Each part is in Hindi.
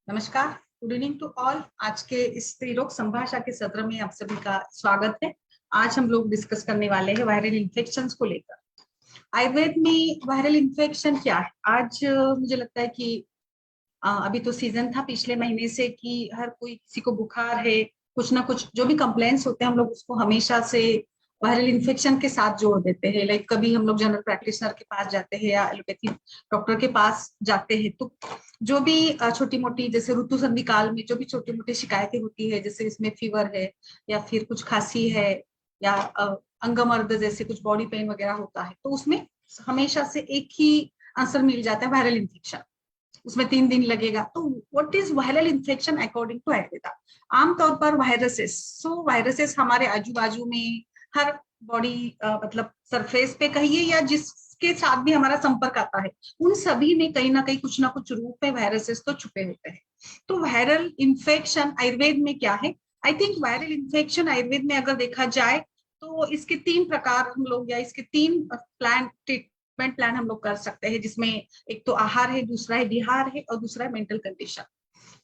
नमस्कार, गुड इवनिंग टू ऑल। आज के इस स्त्री रोग संभाषा के सत्र में आप सभी का स्वागत है। आज हम लोग डिस्कस करने वाले हैं वायरल इन्फेक्शंस को लेकर। आयुर्वेद में वायरल इन्फेक्शन क्या है? आज मुझे लगता है कि अभी तो सीजन था पिछले महीने से कि हर कोई किसी को बुखार है, कुछ ना कुछ जो भी कंप्लेंट्स होते हैं हम लोग उसको हमेशा से वायरल इन्फेक्शन के साथ जोड़ देते हैं। लाइक कभी हम लोग जनरल प्रैक्टिशनर के पास जाते हैं या एलोपैथी डॉक्टर के पास जाते हैं तो जो भी छोटी मोटी जैसे ऋतु संधि काल में जो भी छोटी मोटी शिकायतें होती है, जैसे इसमें फीवर है या फिर कुछ खांसी है या अंगमर्द जैसे कुछ बॉडी पेन वगैरह होता है, तो उसमें हमेशा से एक ही आंसर मिल जाता है, वायरल इन्फेक्शन। उसमें 3 दिन लगेगा। तो what is viral infection according to Ayurveda? आमतौर पर वायरसेस हमारे आजू बाजू में हर बॉडी मतलब सरफेस पे कहिए या जिसके साथ भी हमारा संपर्क आता है, उन सभी में कहीं ना कुछ रूप में वायरसेस तो छुपे होते हैं। तो वायरल इन्फेक्शन आयुर्वेद में क्या है? I think viral infection Ayurveda में अगर देखा जाए तो इसके 3 प्रकार हम लोग या इसके 3 ट्रीटमेंट प्लान हम लोग कर सकते हैं, जिसमें एक तो आहार है, दूसरा है विहार है और दूसरा है मेंटल कंडीशन।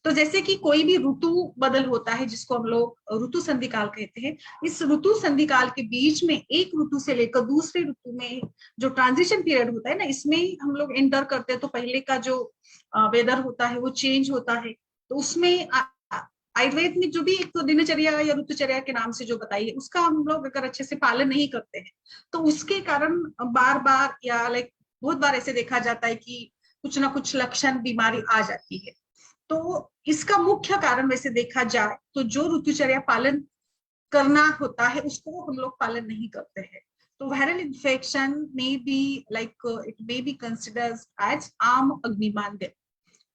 तो जैसे कि कोई भी ऋतु बदल होता है जिसको हम लोग ऋतु संधि काल कहते हैं, इस ऋतु संधि काल के बीच में एक ऋतु से लेकर दूसरे ऋतु में जो ट्रांजिशन पीरियड होता है ना, इसमें हम लोग एंटर करते हैं। तो पहले का जो वेदर होता है वो चेंज होता है। तो उसमें आयुर्वेद में जो भी एक तो दिनचर्या या ऋतुचर्या के नाम से जो बताई है, उसका हम लोग अगर अच्छे से पालन नहीं करते हैं तो उसके कारण बार बार या लाइक बहुत बार ऐसे देखा जाता है कि कुछ ना कुछ लक्षण बीमारी आ जाती है। तो इसका मुख्य कारण वैसे देखा जाए तो जो ऋतुचर्या पालन करना होता है उसको हम लोग पालन नहीं करते हैं। तो viral infection may be like it may be considered as ama agnimandya.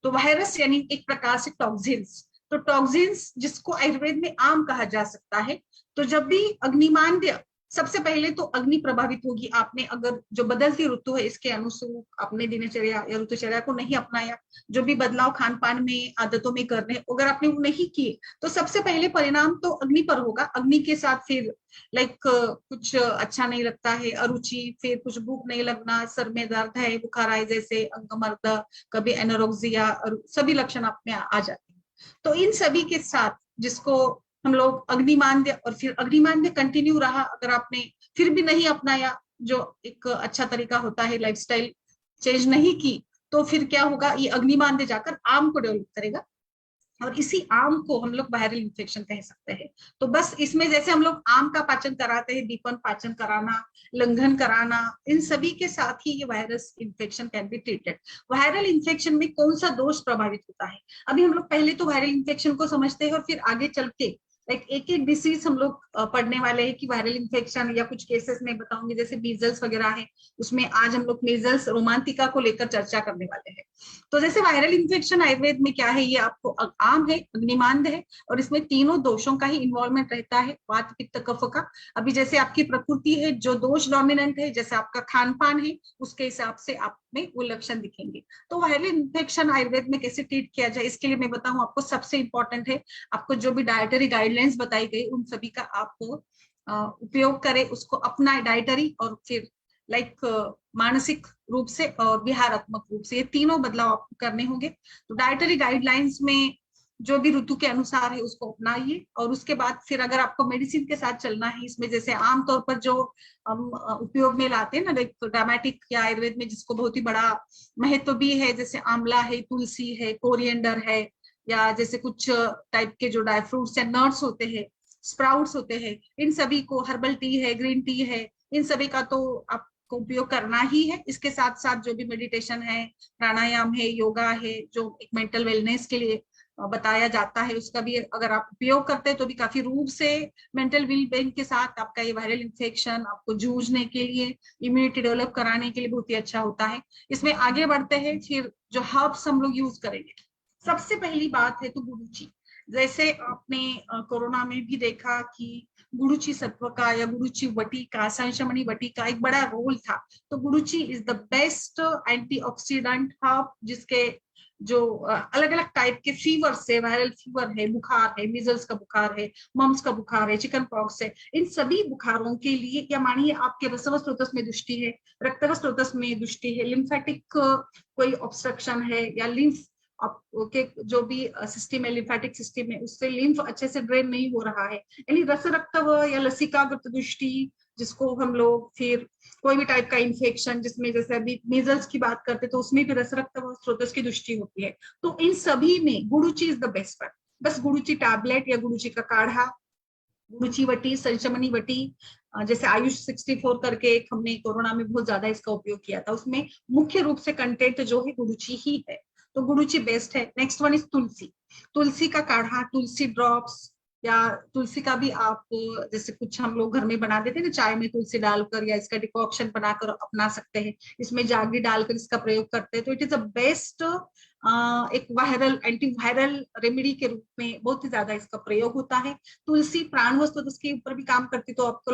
तो वायरस यानी एक प्रकार से टॉक्सिन्स। तो टॉक्सिन्स जिसको आयुर्वेद में आम कहा जा सकता है। तो जब भी अग्निमांद्य, सबसे पहले तो अग्नि प्रभावित होगी। आपने अगर जो बदलती ऋतु है इसके अनुसार अपने दिनचर्या या ऋतुचर्या को नहीं अपनाया, जो भी बदलाव खान पान में आदतों में करने अगर आपने वो नहीं किए, तो सबसे पहले परिणाम तो अग्नि पर होगा। अग्नि के साथ फिर लाइक कुछ अच्छा नहीं लगता है, अरुचि, फिर कुछ भूख नहीं लगना, सर में दर्द है, बुखार आए जैसे अंगमर्द, कभी एनोरेक्सिया, सभी लक्षण आप में आ जाते हैं। तो इन सभी के साथ जिसको हम लोग अग्निमांद्य, और फिर अग्निमांद्य कंटिन्यू रहा, अगर आपने फिर भी नहीं अपनाया जो एक अच्छा तरीका होता है, लाइफस्टाइल चेंज नहीं की, तो फिर क्या होगा, ये अग्निमांद्य जाकर आम को डेवलप करेगा और इसी आम को हम लोग वायरल इन्फेक्शन कह सकते हैं। तो बस इसमें जैसे हम लोग आम का पाचन कराते हैं, दीपन पाचन कराना, लंघन कराना, इन सभी के साथ ही ये virus infection can be treated. Viral infection में कौन सा दोष प्रभावित होता है? अभी हम लोग पहले तो वायरल इन्फेक्शन को समझते हैं और फिर आगे चल के लाइक एक एक डिसीज हम लोग पढ़ने वाले हैं कि वायरल इन्फेक्शन या कुछ केसेस में बताऊंगी, जैसे मीजल्स वगैरह है, उसमें आज हम लोग मीजल्स रोमांटिका को लेकर चर्चा करने वाले हैं। तो जैसे वायरल इन्फेक्शन आयुर्वेद में क्या है, ये आपको आम है, अग्निमांद है, और इसमें तीनों दोषों का ही इन्वॉल्वमेंट रहता है, वात पित्त कफ का। अभी जैसे आपकी प्रकृति है, जो दोष डोमिनेंट है, जैसे आपका खान पान है, उसके हिसाब से आप में वो लक्षण दिखेंगे। तो वायरल इन्फेक्शन आयुर्वेद में कैसे ट्रीट किया जाए, इसके लिए मैं बताऊं आपको, सबसे इंपॉर्टेंट है आपको जो भी डाइटरी गाइडलाइंस बताई गई उन सभी का आपको उपयोग करें, उसको अपना डाइटरी और फिर लाइक मानसिक रूप से और विहारात्मक रूप से, ये तीनों बदलाव आपको करने होंगे। तो डाइटरी गाइडलाइंस में जो भी ऋतु के अनुसार है उसको अपनाइए, और उसके बाद फिर अगर आपको मेडिसिन के साथ चलना है, इसमें जैसे आमतौर पर जो हम उपयोग में लाते हैं ना, लाइक ड्रामेटिक या आयुर्वेद में जिसको बहुत ही बड़ा महत्व भी है, जैसे आंवला है, तुलसी है, कोरिएंडर है, या जैसे कुछ टाइप के जो ड्राई फ्रूट्स या नट्स होते हैं, स्प्राउट्स होते हैं, इन सभी को, हर्बल टी है, ग्रीन टी है, इन सभी का तो आप को उपयोग करना ही है। इसके साथ साथ जो भी मेडिटेशन है, प्राणायाम है, योगा है, जो एक मेंटल वेलनेस के लिए बताया जाता है, उसका भी अगर आप उपयोग करते हैं तो भी काफी रूप से मेंटल वेल बीइंग के साथ आपका ये वायरल इन्फेक्शन आपको जूझने के लिए, इम्यूनिटी डेवलप कराने के लिए बहुत ही अच्छा होता है। इसमें आगे बढ़ते हैं, फिर जो हर्ब्स हम लोग यूज करेंगे, सबसे पहली बात है तो गुरुची। जैसे आपने कोरोना में भी देखा कि गुरुची सत्व का या गुरुची वटी का, संशमनी वटी का एक बड़ा रोल था। तो गुरुची is the best antioxidant herb, जिसके जो अलग अलग टाइप के फीवर से, वायरल फीवर है, बुखार है, मीजल्स का बुखार है, मम्स का बुखार है, चिकन पॉक्स है, इन सभी बुखारों के लिए, या मानिए आपके रसव स्रोतस में दृष्टि है, रक्तव स्रोतस में दृष्टि है, लिम्फेटिक कोई ऑब्स्ट्रक्शन है या लिम्फ आपके जो भी सिस्टम है, लिम्फेटिक सिस्टम है, उससे लिम्फ अच्छे से ड्रेन नहीं हो रहा है, यानी रस रक्तव या लसिकाग्र दृष्टि, जिसको हम लोग फिर कोई भी टाइप का इन्फेक्शन, जिसमें जैसे अभी मीजल्स की बात करते तो उसमें भी रस रक्तव स्रोतस की दृष्टि होती है। तो इन सभी में Guduchi is the best one. बस गुडुचि टैबलेट या गुडुचि का काढ़ा, गुडुचि वटी, संचमनी वटी, जैसे आयुष 64 करके एक हमने कोरोना में बहुत ज्यादा इसका उपयोग किया था, उसमें मुख्य रूप से कंटेंट जो है गुडुचि ही है, तो गुडुचि बेस्ट है। नेक्स्ट वन इज तुलसी। तुलसी का काढ़ा, तुलसी ड्रॉप्स, या तुलसी का भी आप जैसे कुछ हम लोग घर में बना देते हैं ना, चाय में तुलसी डालकर, या इसका डिकॉक्शन बनाकर अपना सकते हैं, इसमें जागरी डालकर इसका प्रयोग करते हैं। तो इट इज अ बेस्ट एक वायरल एंटीवायरल रेमेडी के रूप में बहुत ही ज्यादा इसका प्रयोग होता है। तुलसी प्राणवश तो उसके ऊपर भी काम करती, तो आपको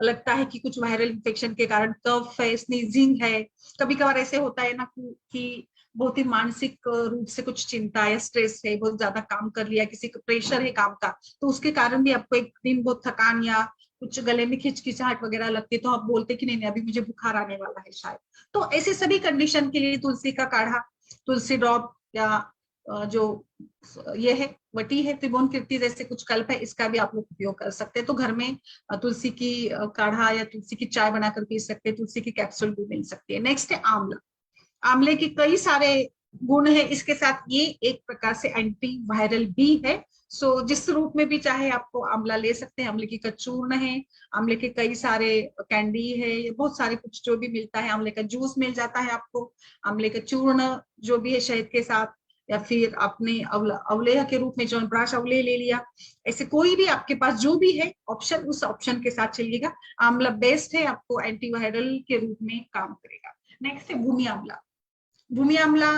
लगता है कि कुछ वायरल इन्फेक्शन के कारण कफ है, स्नीजिंग है, कभी कभार ऐसे होता है ना कि बहुत ही मानसिक रूप से कुछ चिंता या स्ट्रेस है, बहुत ज्यादा काम कर लिया, किसी का प्रेशर है काम का, तो उसके कारण भी आपको एक दिन बहुत थकान या कुछ गले में खिचखिचाहट वगैरह लगती है, तो आप बोलते कि नहीं अभी मुझे बुखार आने वाला है शायद। तो ऐसे सभी कंडीशन के लिए तुलसी का काढ़ा, तुलसी ड्रॉप, या जो ये है वटी है, त्रिभुवन कीर्ति जैसे कुछ कल्प है, इसका भी आप लोग उपयोग कर सकते हैं। तो घर में तुलसी की काढ़ा या तुलसी की चाय बनाकर पी सकते हैं, तुलसी की कैप्सूल भी मिल सकती है। नेक्स्ट है आंवला। आंवले के कई सारे गुण है, इसके साथ ये एक प्रकार से एंटी वायरल भी है। सो जिस रूप में भी चाहे आपको आंवला ले सकते हैं। आंवले की कचूर्ण है, आंवले के कई सारे कैंडी है, बहुत सारे कुछ जो भी मिलता है, आंवले का जूस मिल जाता है आपको, आंवले का चूर्ण जो भी है शहद के साथ, या फिर आपने अवलेह के रूप में च्यवनप्राश अवलेह ले लिया, ऐसे कोई भी आपके पास जो भी है ऑप्शन, उस ऑप्शन के साथ चलिएगा। आंवला बेस्ट है, आपको एंटीवायरल के रूप में काम करेगा। नेक्स्ट है भूमि आंवला। भूमि आंवला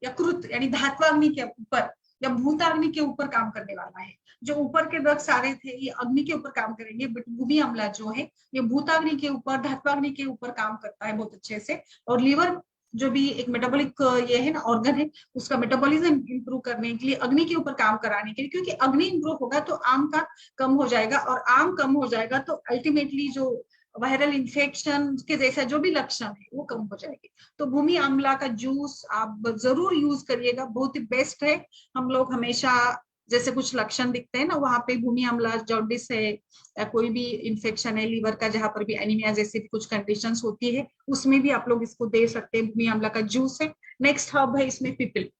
यकृत यानी धात्वाग्नि के ऊपर या भूताग्नि के ऊपर काम करने वाला है। जो ऊपर के ड्रग सारे थे ये अग्नि के ऊपर काम करेंगे, बट भूमि आंवला जो है ये भूताग्नि के ऊपर, धात्वाग्नि के ऊपर काम करता है बहुत अच्छे से। और लीवर जो भी एक मेटाबॉलिक ये है ना ऑर्गन है, उसका मेटाबॉलिज्म इंप्रूव करने के लिए, अग्नि के ऊपर काम कराने के लिए, क्योंकि अग्नि इंप्रूव होगा तो आम का कम हो जाएगा, और आम कम हो जाएगा तो अल्टीमेटली जो वायरल इन्फेक्शन के जैसा जो भी लक्षण है वो कम हो जाएंगे। तो भूमि आंवला का जूस आप जरूर यूज करिएगा, बहुत ही बेस्ट है। हम लोग हमेशा जैसे कुछ लक्षण दिखते हैं ना, वहां पे भूमि आंवला, जॉन्डिस है या कोई भी इन्फेक्शन है लीवर का, जहां पर भी एनीमिया जैसी भी कुछ कंडीशंस होती है, उसमें भी आप लोग इसको दे सकते हैं। भूमि आंवला का जूस है। नेक्स्ट हब है इसमें पिपली।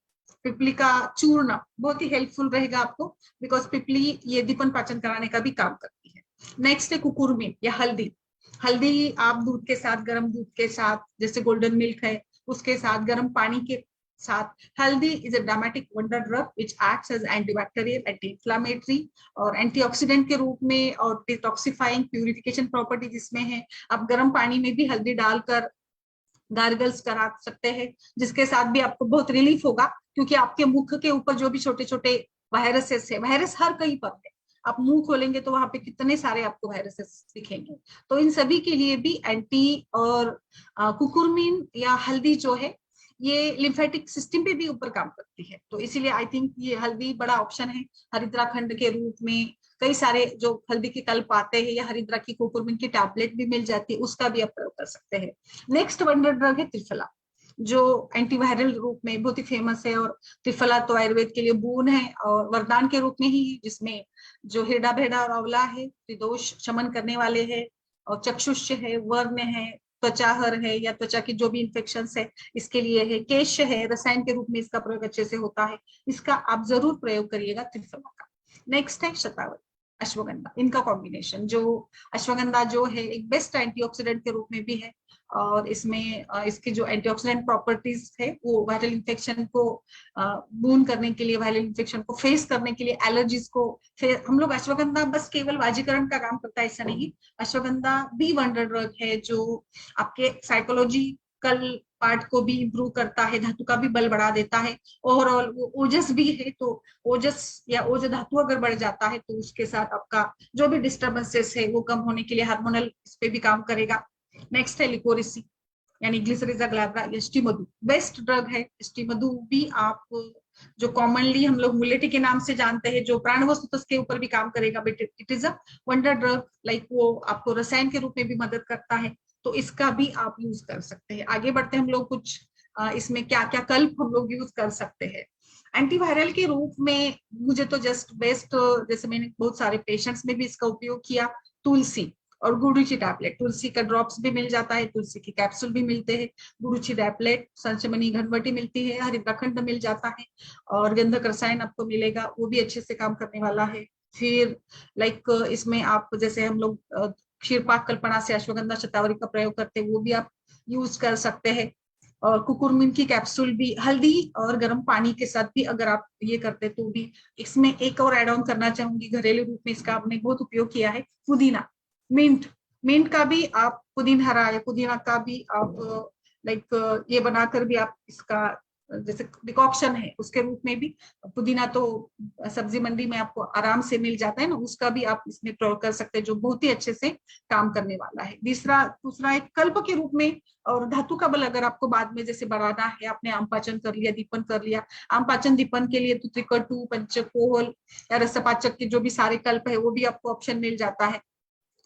पिपली का चूर्ण बहुत ही हेल्पफुल रहेगा आपको, बिकॉज पिपली ये दीपन पाचन कराने का भी काम करती है। नेक्स्ट है कुकुरमिन या हल्दी। हल्दी आप दूध के साथ, गर्म दूध के साथ, जैसे गोल्डन मिल्क है उसके साथ, गर्म पानी के साथ, haldi is a dynamic wonder drug which acts as antibacterial, anti inflammatory और एंटीऑक्सीडेंट के रूप में, और डिटॉक्सिफाइंग प्यूरिफिकेशन प्रॉपर्टीज इसमें है। आप गर्म पानी में भी हल्दी डालकर गार्गल्स करा सकते हैं, जिसके साथ भी आपको बहुत रिलीफ होगा, क्योंकि आपके मुख के ऊपर जो भी छोटे छोटे वायरसेस है, वायरस हर कहीं पर है, आप मुंह खोलेंगे तो वहां पे कितने सारे आपको वायरसेस दिखेंगे। तो इन सभी के लिए भी एंटी और कुकुरमीन या हल्दी जो है ये लिम्फेटिक सिस्टम पे भी ऊपर काम करती है, तो इसीलिए आई थिंक ये हल्दी बड़ा ऑप्शन है। हरिद्रा खंड के रूप में कई सारे जो हल्दी के कल्प आते हैं, या हरिद्रा की कुकुरमीन की टैबलेट भी मिल जाती है, उसका भी आप प्रयोग कर सकते हैं। नेक्स्ट वंडर ड्रग है त्रिफला, जो एंटीवायरल रूप में बहुत ही फेमस है। और त्रिफला तो आयुर्वेद के लिए बून है और वरदान के रूप में ही, जिसमें जो हिरडा भेड़ा और अवला है त्रिदोष शमन करने वाले हैं, और चक्षुष है, वर्ण है, त्वचाहर है या त्वचा की जो भी इन्फेक्शन है इसके लिए है, केश है, रसायन के रूप में इसका प्रयोग अच्छे से होता है, इसका आप जरूर प्रयोग करिएगा त्रिफला का। नेक्स्ट है शतावरी, अश्वगंधा। इनका कॉम्बिनेशन, जो अश्वगंधा जो है एक बेस्ट एंटीऑक्सीडेंट के रूप में भी है, और इसमें इसकी जो एंटीऑक्सीडेंट प्रॉपर्टीज है वो वायरल इन्फेक्शन को बून करने के लिए, वायरल इन्फेक्शन को फेस करने के लिए, एलर्जीज को हम लोग, अश्वगंधा बस केवल वाजीकरण का काम करता है ऐसा नहीं, अश्वगंधा भी वंडर ड्रग है जो आपके साइकोलॉजिकल पार्ट को भी इम्प्रूव करता है, धातु का भी बल बढ़ा देता है, ओवरऑल वो ओजस भी है, तो ओजस या ओज धातु अगर बढ़ जाता है तो उसके साथ आपका जो भी डिस्टर्बेंसेस है वो कम होने के लिए हार्मोनल इस पे भी काम करेगा। नेक्स्ट है लिकोरिसी यानी ग्लिसरीजा ग्लैब्रा, स्टीमधु बेस्ट ड्रग है। स्टीमधु भी आप जो कॉमनली हम लोग मुलेटी के नाम से जानते हैं, जो प्राणवस्तु के ऊपर भी काम करेगा, but it is a wonder drug, like वो आपको रसायन के रूप में भी मदद करता है, तो इसका भी आप यूज कर सकते हैं। आगे बढ़ते हैं हम लोग कुछ इसमें क्या क्या कल्प हम लोग यूज कर सकते हैं। एंटीवायरल के रूप में मुझे तो जस्ट बेस्ट, जैसे मैंने बहुत सारे पेशेंट्स में भी इसका उपयोग किया, तुलसी और गुडुचि टैबलेट। तुलसी का ड्रॉप्स भी मिल जाता है, तुलसी के कैप्सूल भी मिलते हैं, गुडुचि टैबलेट, संचमनी घनवटी मिलती है, हरिद्राखंड मिल जाता है, और गंधक रसायन आपको मिलेगा, वो भी अच्छे से काम करने वाला है। फिर लाइक इसमें आप जैसे हम लोग क्षीरपाक कल्पना से अश्वगंधा शतावरी का प्रयोग करते हैं, वो भी आप यूज कर सकते हैं। और कुकुरमिन की कैप्सूल भी हल्दी और गर्म पानी के साथ भी अगर आप ये करते तो भी। इसमें एक और एड ऑन करना चाहूंगी, घरेलू रूप में इसका आपने बहुत उपयोग किया है, पुदीना, मिंट। मिंट का भी आप पुदीना हरा या पुदीना का भी आप लाइक ये बनाकर भी आप इसका जैसे डिकॉक्शन है उसके रूप में भी, पुदीना तो सब्जी मंडी में आपको आराम से मिल जाता है ना, उसका भी आप इसमें प्रयोग कर सकते हैं, जो बहुत ही अच्छे से काम करने वाला है। दूसरा एक कल्प के रूप में, और धातु का बल अगर आपको बाद में जैसे बढ़ाना है, आपने आम पाचन कर लिया, दीपन कर लिया, आम पाचन दीपन के लिए तो त्रिकटु, पंचकोहल या रसपाचक के जो भी सारे कल्प है वो भी आपको ऑप्शन मिल जाता है।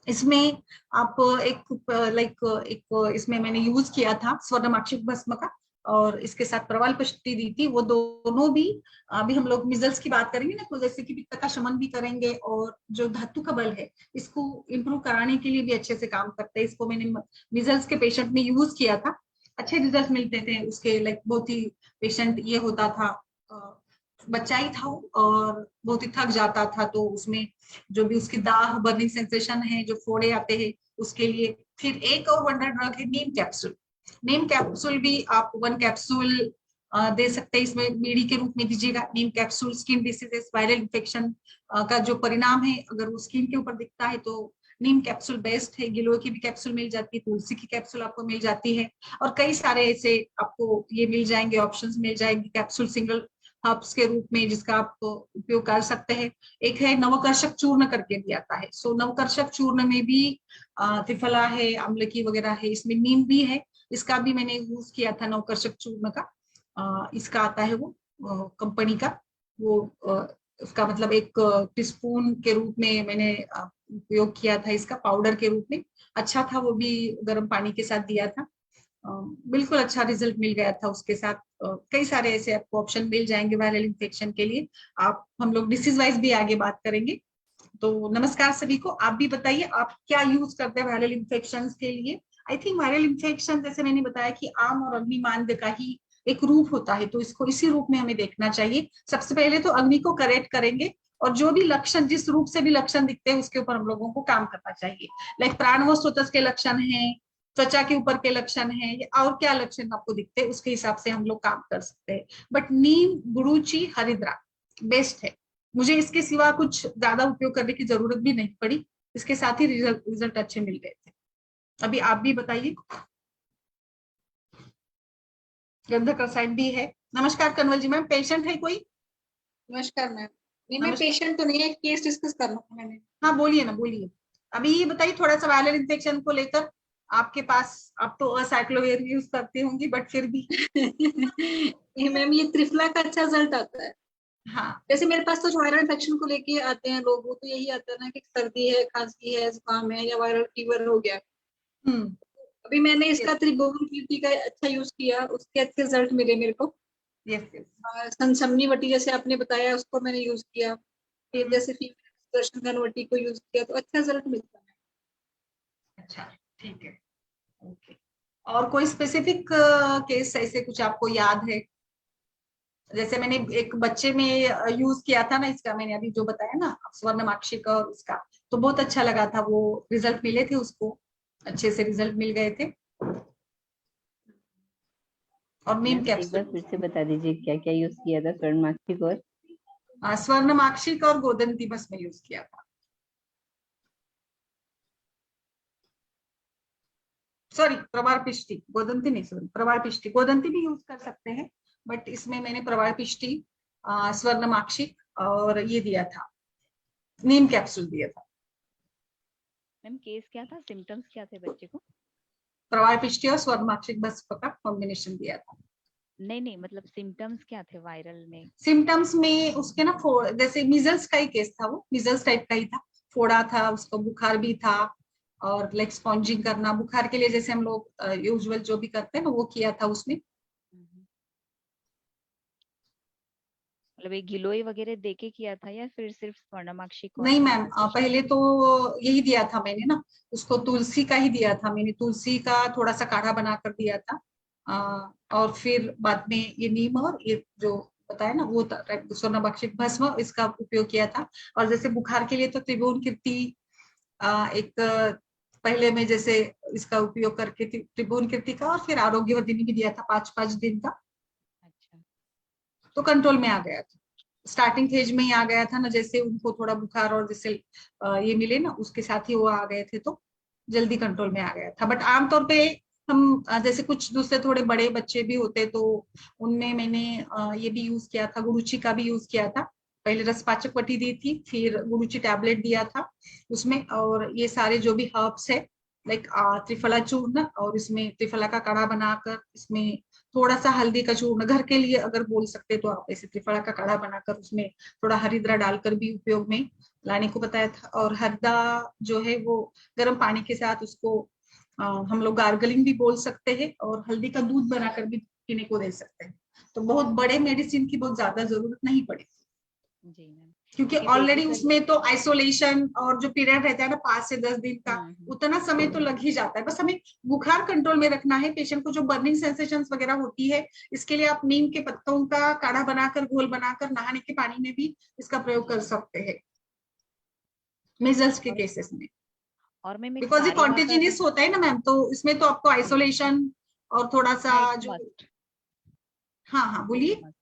इसमें आप एक इसमें मैंने यूज किया था स्वर्णमाक्षिक भस्म का, और इसके साथ प्रवाल पष्टी दी थी, वो दोनों भी अभी हम लोग मिजल्स की बात करेंगे ना, तो जैसे कि पित्त का शमन भी करेंगे, और जो धातु का बल है इसको इम्प्रूव कराने के लिए भी अच्छे से काम करते हैं। इसको मैंने मिजल्स के पेशेंट में यूज किया था, अच्छे रिजल्ट मिलते थे उसके। लाइक बहुत ही पेशेंट ये होता था, बच्चा ही था वो, और बहुत ही थक जाता था, तो उसमें जो भी उसकी दाह बर्निंग सेंसेशन है, जो फोड़े आते हैं उसके लिए। फिर एक और वंडर ड्रग है नीम कैप्सूल। नीम कैप्सूल भी आप 1 कैप्सूल दे सकते हैं, इसमें बीड़ी के रूप में दीजिएगा। नीम capsule skin diseases, viral infection का जो परिणाम है अगर वो स्किन के ऊपर दिखता है तो नीम कैप्सूल बेस्ट है। गिलोय की भी कैप्सूल मिल जाती है, तुलसी की कैप्सूल आपको मिल जाती है, और कई सारे ऐसे आपको ये मिल जाएंगे, ऑप्शंस मिल जाएंगे कैप्सूल सिंगल हर्ब्स के रूप में जिसका आप उपयोग कर सकते हैं। एक है नवकर्षक चूर्ण करके भी आता है, सो नवकर्षक चूर्ण में भी त्रिफला है, अम्लकी वगैरह है, इसमें नीम भी है, इसका भी मैंने यूज किया था नवकर्षक चूर्ण का। इसका आता है वो कंपनी का, वो उसका मतलब एक टीस्पून के रूप में मैंने उपयोग किया था इसका, पाउडर के रूप में। अच्छा था, वो भी गर्म पानी के साथ दिया था, बिल्कुल अच्छा रिजल्ट मिल गया था उसके साथ। कई सारे ऐसे आपको ऑप्शन मिल जाएंगे वायरल इन्फेक्शन के लिए। आप हम लोग डिसीज वाइज भी आगे बात करेंगे। तो नमस्कार सभी को, आप भी बताइए आप क्या यूज करते हैं वायरल इन्फेक्शन के लिए। आई थिंक वायरल इन्फेक्शन जैसे मैंने बताया कि आम और अग्निमांद्य का ही एक रूप होता है, तो इसको इसी रूप में हमें देखना चाहिए। सबसे पहले तो अग्नि को करेक्ट करेंगे, और जो भी लक्षण जिस रूप से भी लक्षण दिखते हैं उसके ऊपर हम लोगों को काम करना चाहिए। लाइक प्राणव स्रोतस के लक्षण है, त्वचा के ऊपर के लक्षण है, या और क्या लक्षण आपको दिखते हैं उसके हिसाब से हम लोग काम कर सकते हैं। बट नीम, गुडुचि, हरिद्रा बेस्ट है। मुझे इसके सिवा कुछ ज्यादा उपयोग करने की जरूरत भी नहीं पड़ी, इसके साथ ही रिजल्ट अच्छे मिल गए थे। अभी आप भी बताइए। गंधक रसायन भी है। नमस्कार कन्वल जी मैम, पेशेंट है कोई? नमस्कार मैम। नहीं, मैं नमस्कार। पेशेंट तो नहीं है, केस डिस्कस करना था मैंने। हाँ बोलिए ना, बोलिए। अभी ये बताइए थोड़ा सा वायरल इन्फेक्शन को लेकर आपके पास, आप तो असाइक्लोविर यूज करती होंगी बट फिर भी। ये मैम, ये त्रिफला का अच्छा रिजल्ट आता है। हाँ। जैसे मेरे पास तो वायरल इन्फेक्शन को लेके आते हैं लोग, वो तो यही आता है ना कि सर्दी है, खांसी है, जुकाम है, या वायरल फीवर हो गया। हम्म। अभी मैंने यस इसका त्रिभुवन कीर्ति का अच्छा यूज किया, उसके अच्छे रिजल्ट मिले मेरे को। Yes yes. संसमनी वटी जैसे आपने बताया उसको मैंने यूज किया, फिर जैसे फीमेल दर्शन वटी को यूज किया, तो अच्छा रिजल्ट मिलता है। अच्छा, ठीक है, ओके। और कोई स्पेसिफिक केस ऐसे कुछ आपको याद है? जैसे मैंने एक बच्चे में यूज किया था ना इसका, मैंने अभी जो बताया ना स्वर्णमाक्षी का, और उसका तो बहुत अच्छा लगा था, वो रिजल्ट मिले थे उसको, अच्छे से रिजल्ट मिल गए थे। और नीम मैम एक बार कैप्सूल, फिर से बता दीजिए क्या क्या यूज किया था स्वर्णमाक्षी और स्वर्णमाक्षी का और गोदंती भस्म यूज किया था। सॉरी, प्रवार पिष्टी, गोदंती नहीं, सॉरी प्रवार पिष्टी, गोदंती भी यूज कर सकते हैं, बट इसमें मैंने प्रवार पिष्टी, स्वर्णमाक्षी और ये दिया था, नीम कैप्सूल दिया था। मैम केस क्या था, सिम्टम्स क्या थे बच्चे को? प्रवार पिष्टी और स्वर्णमाक्षी भस्म का कॉम्बिनेशन दिया था। नहीं नहीं, मतलब सिम्टम्स क्या थे वायरल में? सिम्टम्स में उसके ना जैसे मिजल्स का ही केस था, वो मिजल्स टाइप का ही था, फोड़ा था उसको, बुखार भी था, और लाइक स्पॉन्जिंग करना बुखार के लिए जैसे हम लोग यूजुअल जो भी करते हैं ना वो किया था उसमें। मतलब ये गिलोय वगैरह देके किया था या फिर सिर्फ स्वर्णमाक्षी को नहीं अपने मैम, कंसल्टेशन? पहले तो यही दिया था मैंने ना, उसको तुलसी का ही दिया था मैंने, तुलसी का थोड़ा सा काढ़ा बना कर दिया था। और फिर बाद में ये नीम और ये जो बताया ना वो स्वर्णमाक्षी भस्म, इसका उपयोग किया था। और जैसे बुखार के लिए तो त्रिभुवन कीर्ति एक पहले में जैसे इसका उपयोग करके त्रिभुवन कीर्ति का, और फिर आरोग्यवर्धिनी भी दिया था 5-5 दिन का, अच्छा। तो कंट्रोल में आ गया था। स्टार्टिंग फेज में ही आ गया था ना, जैसे उनको थोड़ा बुखार और जैसे ये मिले ना, उसके साथ ही वो आ गए थे, तो जल्दी कंट्रोल में आ गया था। बट आमतौर पे हम जैसे कुछ दूसरे थोड़े बड़े बच्चे भी होते तो उनमें मैंने ये भी यूज किया था, गुरुची का भी यूज किया था। पहले रसपाचक पट्टी दी थी, फिर गुरुची टैबलेट दिया था उसमें, और ये सारे जो भी हर्ब्स है लाइक त्रिफला चूर्ण, और इसमें त्रिफला का काढ़ा बनाकर इसमें थोड़ा सा हल्दी का चूर्ण, घर के लिए अगर बोल सकते तो आप ऐसे त्रिफला का काढ़ा बनाकर उसमें थोड़ा हरिद्रा डालकर भी उपयोग में लाने को बताया था। और हरदा जो है वो गर्म पानी के साथ उसको हम लोग गार्गलिंग भी बोल सकते हैं, और हल्दी का दूध बनाकर भी पीने को दे सकते हैं। तो बहुत बड़े मेडिसिन की बहुत ज्यादा जरूरत नहीं पड़ेगी, जी मैम। क्योंकि क्योंकि ऑलरेडी बेसिकली उसमें तो आइसोलेशन और जो पीरियड रहता है ना 5 से 10 दिन का, उतना समय तो लग ही जाता है। बस हमें बुखार कंट्रोल में रखना है। पेशेंट को जो बर्निंग सेंसेशन वगैरह होती है, इसके लिए आप नीम के पत्तों का काढ़ा बनाकर, घोल बनाकर नहाने के पानी में भी इसका प्रयोग कर सकते हैं मेजल्स के और केसेस में। और मैम एक बिकॉज ये सारीवा का भी। कॉन्टिजिनियस होता है ना मैम, तो इसमें तो आपको आइसोलेशन और थोड़ा सा हाँ, एक जो, मस्ट। हाँ हाँ वो तो बोलिए। मस्त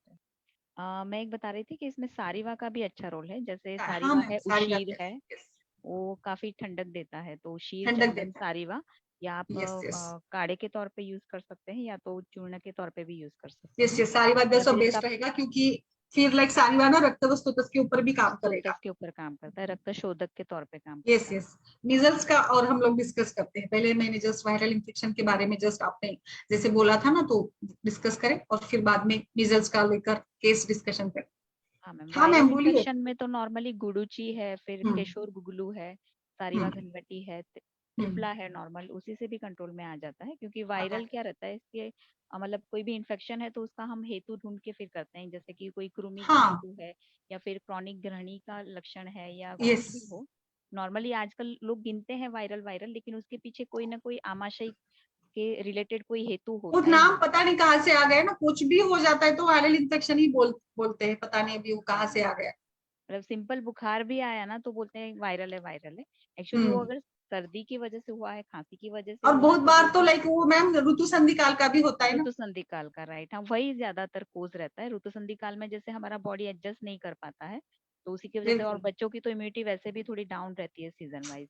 है। मैं एक बता रही थी कि इसमें सारीवा का भी अच्छा रोल है। जैसे हाँ सारीवा मैम, है, सारी बात उशीर है। है, यस, वो काफी ठंडक देता है। तो शीर, ठंडक चंदन, देता सारीवा, या आप है। Yes yes. काढ़े के तौर पे यूज कर सकते हैं या तो चूर्ण के तौर पे भी यूज कर सकते यस हैं। यस, सारी बात या दैट्स फिर इसका बेस्ट रहेगा, क्योंकि फिर लाइक सारी बात ना रक्त वस्तुतस के ऊपर भी काम करेगा। स्तोतक के ऊपर काम करता है, रक्त शोधक के तौर पे काम यस करता है। यस। मीजल्स का और हम लोग डिस्कस करते हैं। पहले मैंने जस्ट वायरल इन्फेक्शन के बारे में जस्ट आपने जैसे बोला था ना, तो डिस्कस करें, और फिर बाद में मीजल्स का लेकर केस डिस्कशन करें। हाँ मैम, हाँ मैम वायरल बोलिए। इन्फेक्शन में तो नॉर्मली गुडुची है, फिर हम्म केशोर गुगलू है, सारीवा हम्म घनवटी है, हम्म। त्रिफला है नॉर्मल, उसी से भी कंट्रोल में आ जाता है। क्योंकि आता वायरल है। क्या रहता है इसके, मतलब कोई भी इन्फेक्शन है तो उसका हम हेतु ढूंढ के फिर करते हैं। जैसे कि कोई कृमि का हाँ। हेतु है, या फिर क्रॉनिक ग्रहणी का लक्षण है, या यस। कुछ भी हो। नॉर्मली आजकल लोग गिनते हैं वायरल वायरल, लेकिन उसके पीछे कोई ना कोई आमाशय के रिलेटेड कोई हेतु वो होता ही नाम होता पता है। नहीं कहाँ से आ गया ना, कुछ भी हो जाता है तो वायरल इन्फेक्शन ही बोलते हैं, पता नहीं अभी वो कहाँ से हाँ, आ गया। मतलब सिंपल बुखार भी आया ना तो बोलते हैं वायरल है, वायरल है। एक्चुअली वो हम्म। अगर सर्दी की वजह से हुआ है, खांसी की वजह से और हुआ है, बहुत तो बार तो बोलते हैं लाइक वो मैम ऋतु संधि काल का भी होता है ना। ऋतु संधि काल का। राइट, हाँ, वही ज्यादातर कोज रहता है। ऋतु संधि काल में जैसे हमारा बॉडी एडजस्ट नहीं कर पाता है, तो उसी की वजह से। और बिल्कुल। बच्चों की तो इम्यूनिटी वैसे भी थोड़ी डाउन रहती है सीजन वाइज।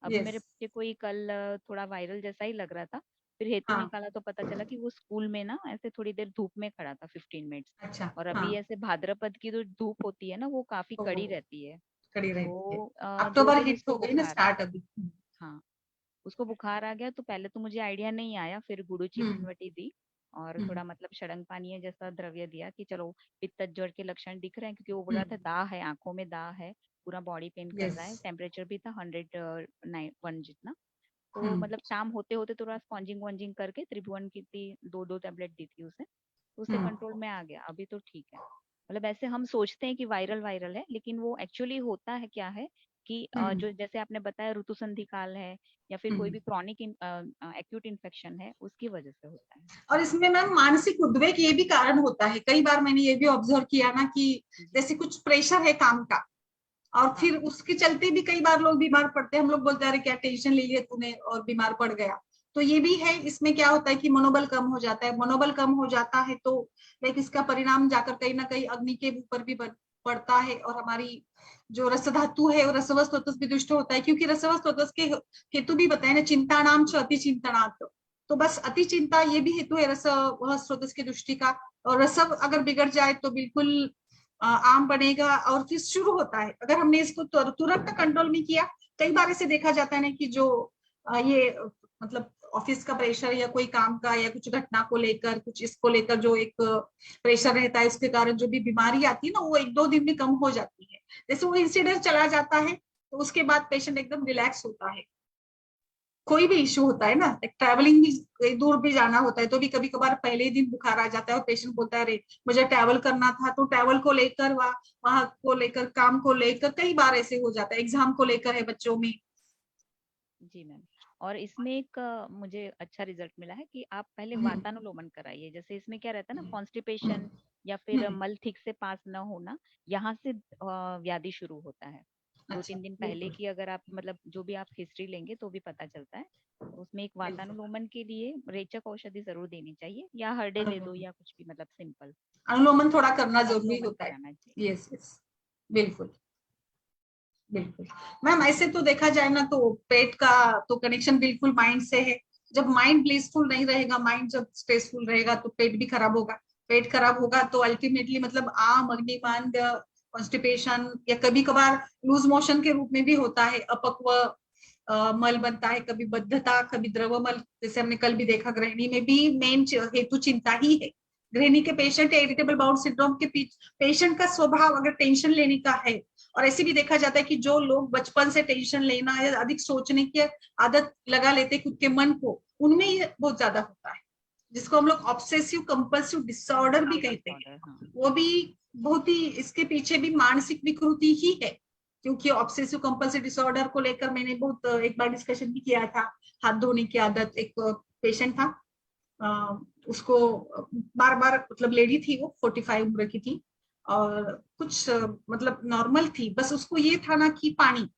अभी यस। मेरे बच्चे को ही कल थोड़ा वायरल जैसा ही लग रहा था। फिर हेतु हाँ। निकाला तो पता चला कि वो स्कूल में ना ऐसे थोड़ी देर धूप में खड़ा था, 15 मिनट्स। अच्छा। और हाँ। अभी ऐसे भाद्रपद की जो धूप होती है ना, वो काफी तो कड़ी रहती है। खड़ी रहती है। तो 2 दिन अक्टूबर हिट उसको हो गई ना, बुखार आ स्टार्ट गया। अभी। हाँ, उसको बुखार आ गया। तो पहले तो मुझे आइडिया नहीं आया, फिर गुडुचि हम्म घनवटी दी, और हम्म थोड़ा मतलब षडंग पानीय जैसा द्रव्य दिया कि चलो पित्त ज्वर के लक्षण दिख रहे हैं। क्योंकि वो बोल रहा था हम्म। दाह है, आंखों में दाह है, पूरा बॉडी पेन कर यस। रहा है, टेम्परेचर भी था 101 जितना। तो हम्म मतलब शाम होते होते थोड़ा स्पॉन्जिंग वॉन्जिंग करके त्रिभुवन की 2-2 टैबलेट दी थी उसे, तो उससे हम्म कंट्रोल में आ गया। अभी तो ठीक है। मतलब ऐसे हम सोचते हैं कि वायरल वायरल है, लेकिन वो एक्चुअली होता है क्या है कि हम्म जो जैसे आपने बताया ऋतु संधि काल है, या फिर कोई हम्म। भी क्रॉनिक एक्यूट इन्फेक्शन है, उसकी वजह से होता है। और इसमें मैम मानसिक उद्वेग ये भी कारण होता है। कई बार मैंने ये भी ऑब्जर्व किया ना कि जी। जैसे कुछ प्रेशर है काम का, और हाँ। फिर उसके चलते भी कई बार लोग बीमार पड़ते हैं। हम लोग बोलते हैं अरे क्या टेंशन ले लिया तूने और बीमार पड़ गया। तो ये भी है, इसमें क्या होता है कि मनोबल कम हो जाता है। मनोबल कम हो जाता है तो लाइक इसका परिणाम जाकर कहीं ना कहीं अग्नि के ऊपर भी पड़ता है, और हमारी जो रस धातु है वो रसवस्तोतस भी दुष्ट होता है। क्योंकि रसवस्तोतस के हेतु भी बताए ना, चिंता नाम च अति चिंतनात्। तो बस अति चिंता ये भी हेतु है रस वह स्रोतस की दृष्टि का। और रसव अगर बिगड़ जाए तो बिल्कुल आम बनेगा। और फिर शुरू होता है, अगर हमने इसको तुरंत कंट्रोल में किया। कई बार ऐसे देखा जाता है ना कि जो ये मतलब ऑफिस का प्रेशर या कोई काम का या कुछ घटना को लेकर, कुछ इसको लेकर जो एक प्रेशर रहता है, उसके कारण जो भी बीमारी आती है ना, वो 1-2 दिन में कम हो जाती है। जैसे वो इंसिडेंट चला जाता है तो उसके बाद पेशेंट एकदम रिलैक्स होता है। कोई भी इश्यू होता है ना, ट्रैवलिंग भी कहीं दूर भी जाना होता है तो भी कभी कभार पहले ही दिन बुखार आ जाता है और पेशेंट बोलता है अरे मुझे ट्रैवल करना था, तो ट्रैवल को लेकर वहां को लेकर, काम को लेकर कई बार ऐसे हो जाता है, एग्जाम को लेकर है बच्चों में। जी मैम। और इसमें एक मुझे अच्छा रिजल्ट मिला है कि आप पहले हम्म, वातानुलोमन कराइए। जैसे इसमें क्या रहता है ना, कॉन्स्टिपेशन या फिर हम्म, मल ठीक से पास न होना, यहाँ से व्याधि शुरू होता है। दो अच्छा तीन दिन पहले बिल्कुल की अगर आप मतलब जो भी आप हिस्ट्री लेंगे तो भी पता चलता है। तो उसमें एक बिल्कुल। वातानुलोमन के लिए रेचक औषधि जरूर देनी चाहिए, या हरडे दे दो अनुलोमन या कुछ भी, मतलब सिंपल अनुलोमन थोड़ा करना जरूरी अनुलोमन होता है। कराना चाहिए। यस यस, बिल्कुल बिल्कुल। मैम ऐसे तो देखा जाए ना तो पेट का तो कनेक्शन बिल्कुल माइंड से है। जब माइंड ब्लिसफुल नहीं रहेगा, माइंड जब स्ट्रेसफुल रहेगा तो पेट भी खराब होगा। पेट खराब होगा तो अल्टीमेटली मतलब आम, अग्निमांद, कॉन्स्टिपेशन या कभी कभार लूज मोशन के रूप में भी होता है, अपक्व मल बनता है, कभी बद्धता, कभी द्रव मल, जैसे हमने कल भी देखा। गृहिणी में भी मेन हेतु चिंता ही है। गृहिणी के पेशेंट या इरिटेबल बाउल सिंड्रोम के पेशेंट का स्वभाव अगर टेंशन लेने का है, और ऐसे भी देखा जाता है कि जो लोग बचपन से टेंशन लेना या अधिक सोचने की आदत लगा लेते खुद के मन को, उनमें ये बहुत ज्यादा होता है, जिसको हम लोग ऑब्सेसिव कंपल्सिव डिसऑर्डर भी कहते हैं। डिसऑर्डर, हाँ। वो भी बहुत ही, इसके पीछे भी मानसिक विकृति ही है। क्योंकि ऑब्सेसिव कंपल्सिव डिसऑर्डर को लेकर मैंने बहुत एक बार डिस्कशन भी किया था। हाथ धोने की आदत, एक पेशेंट था, उसको बार बार, मतलब लेडी थी, वो 45 उम्र की थी, और कुछ मतलब नॉर्मल थी, बस उसको ये था ना कि पानी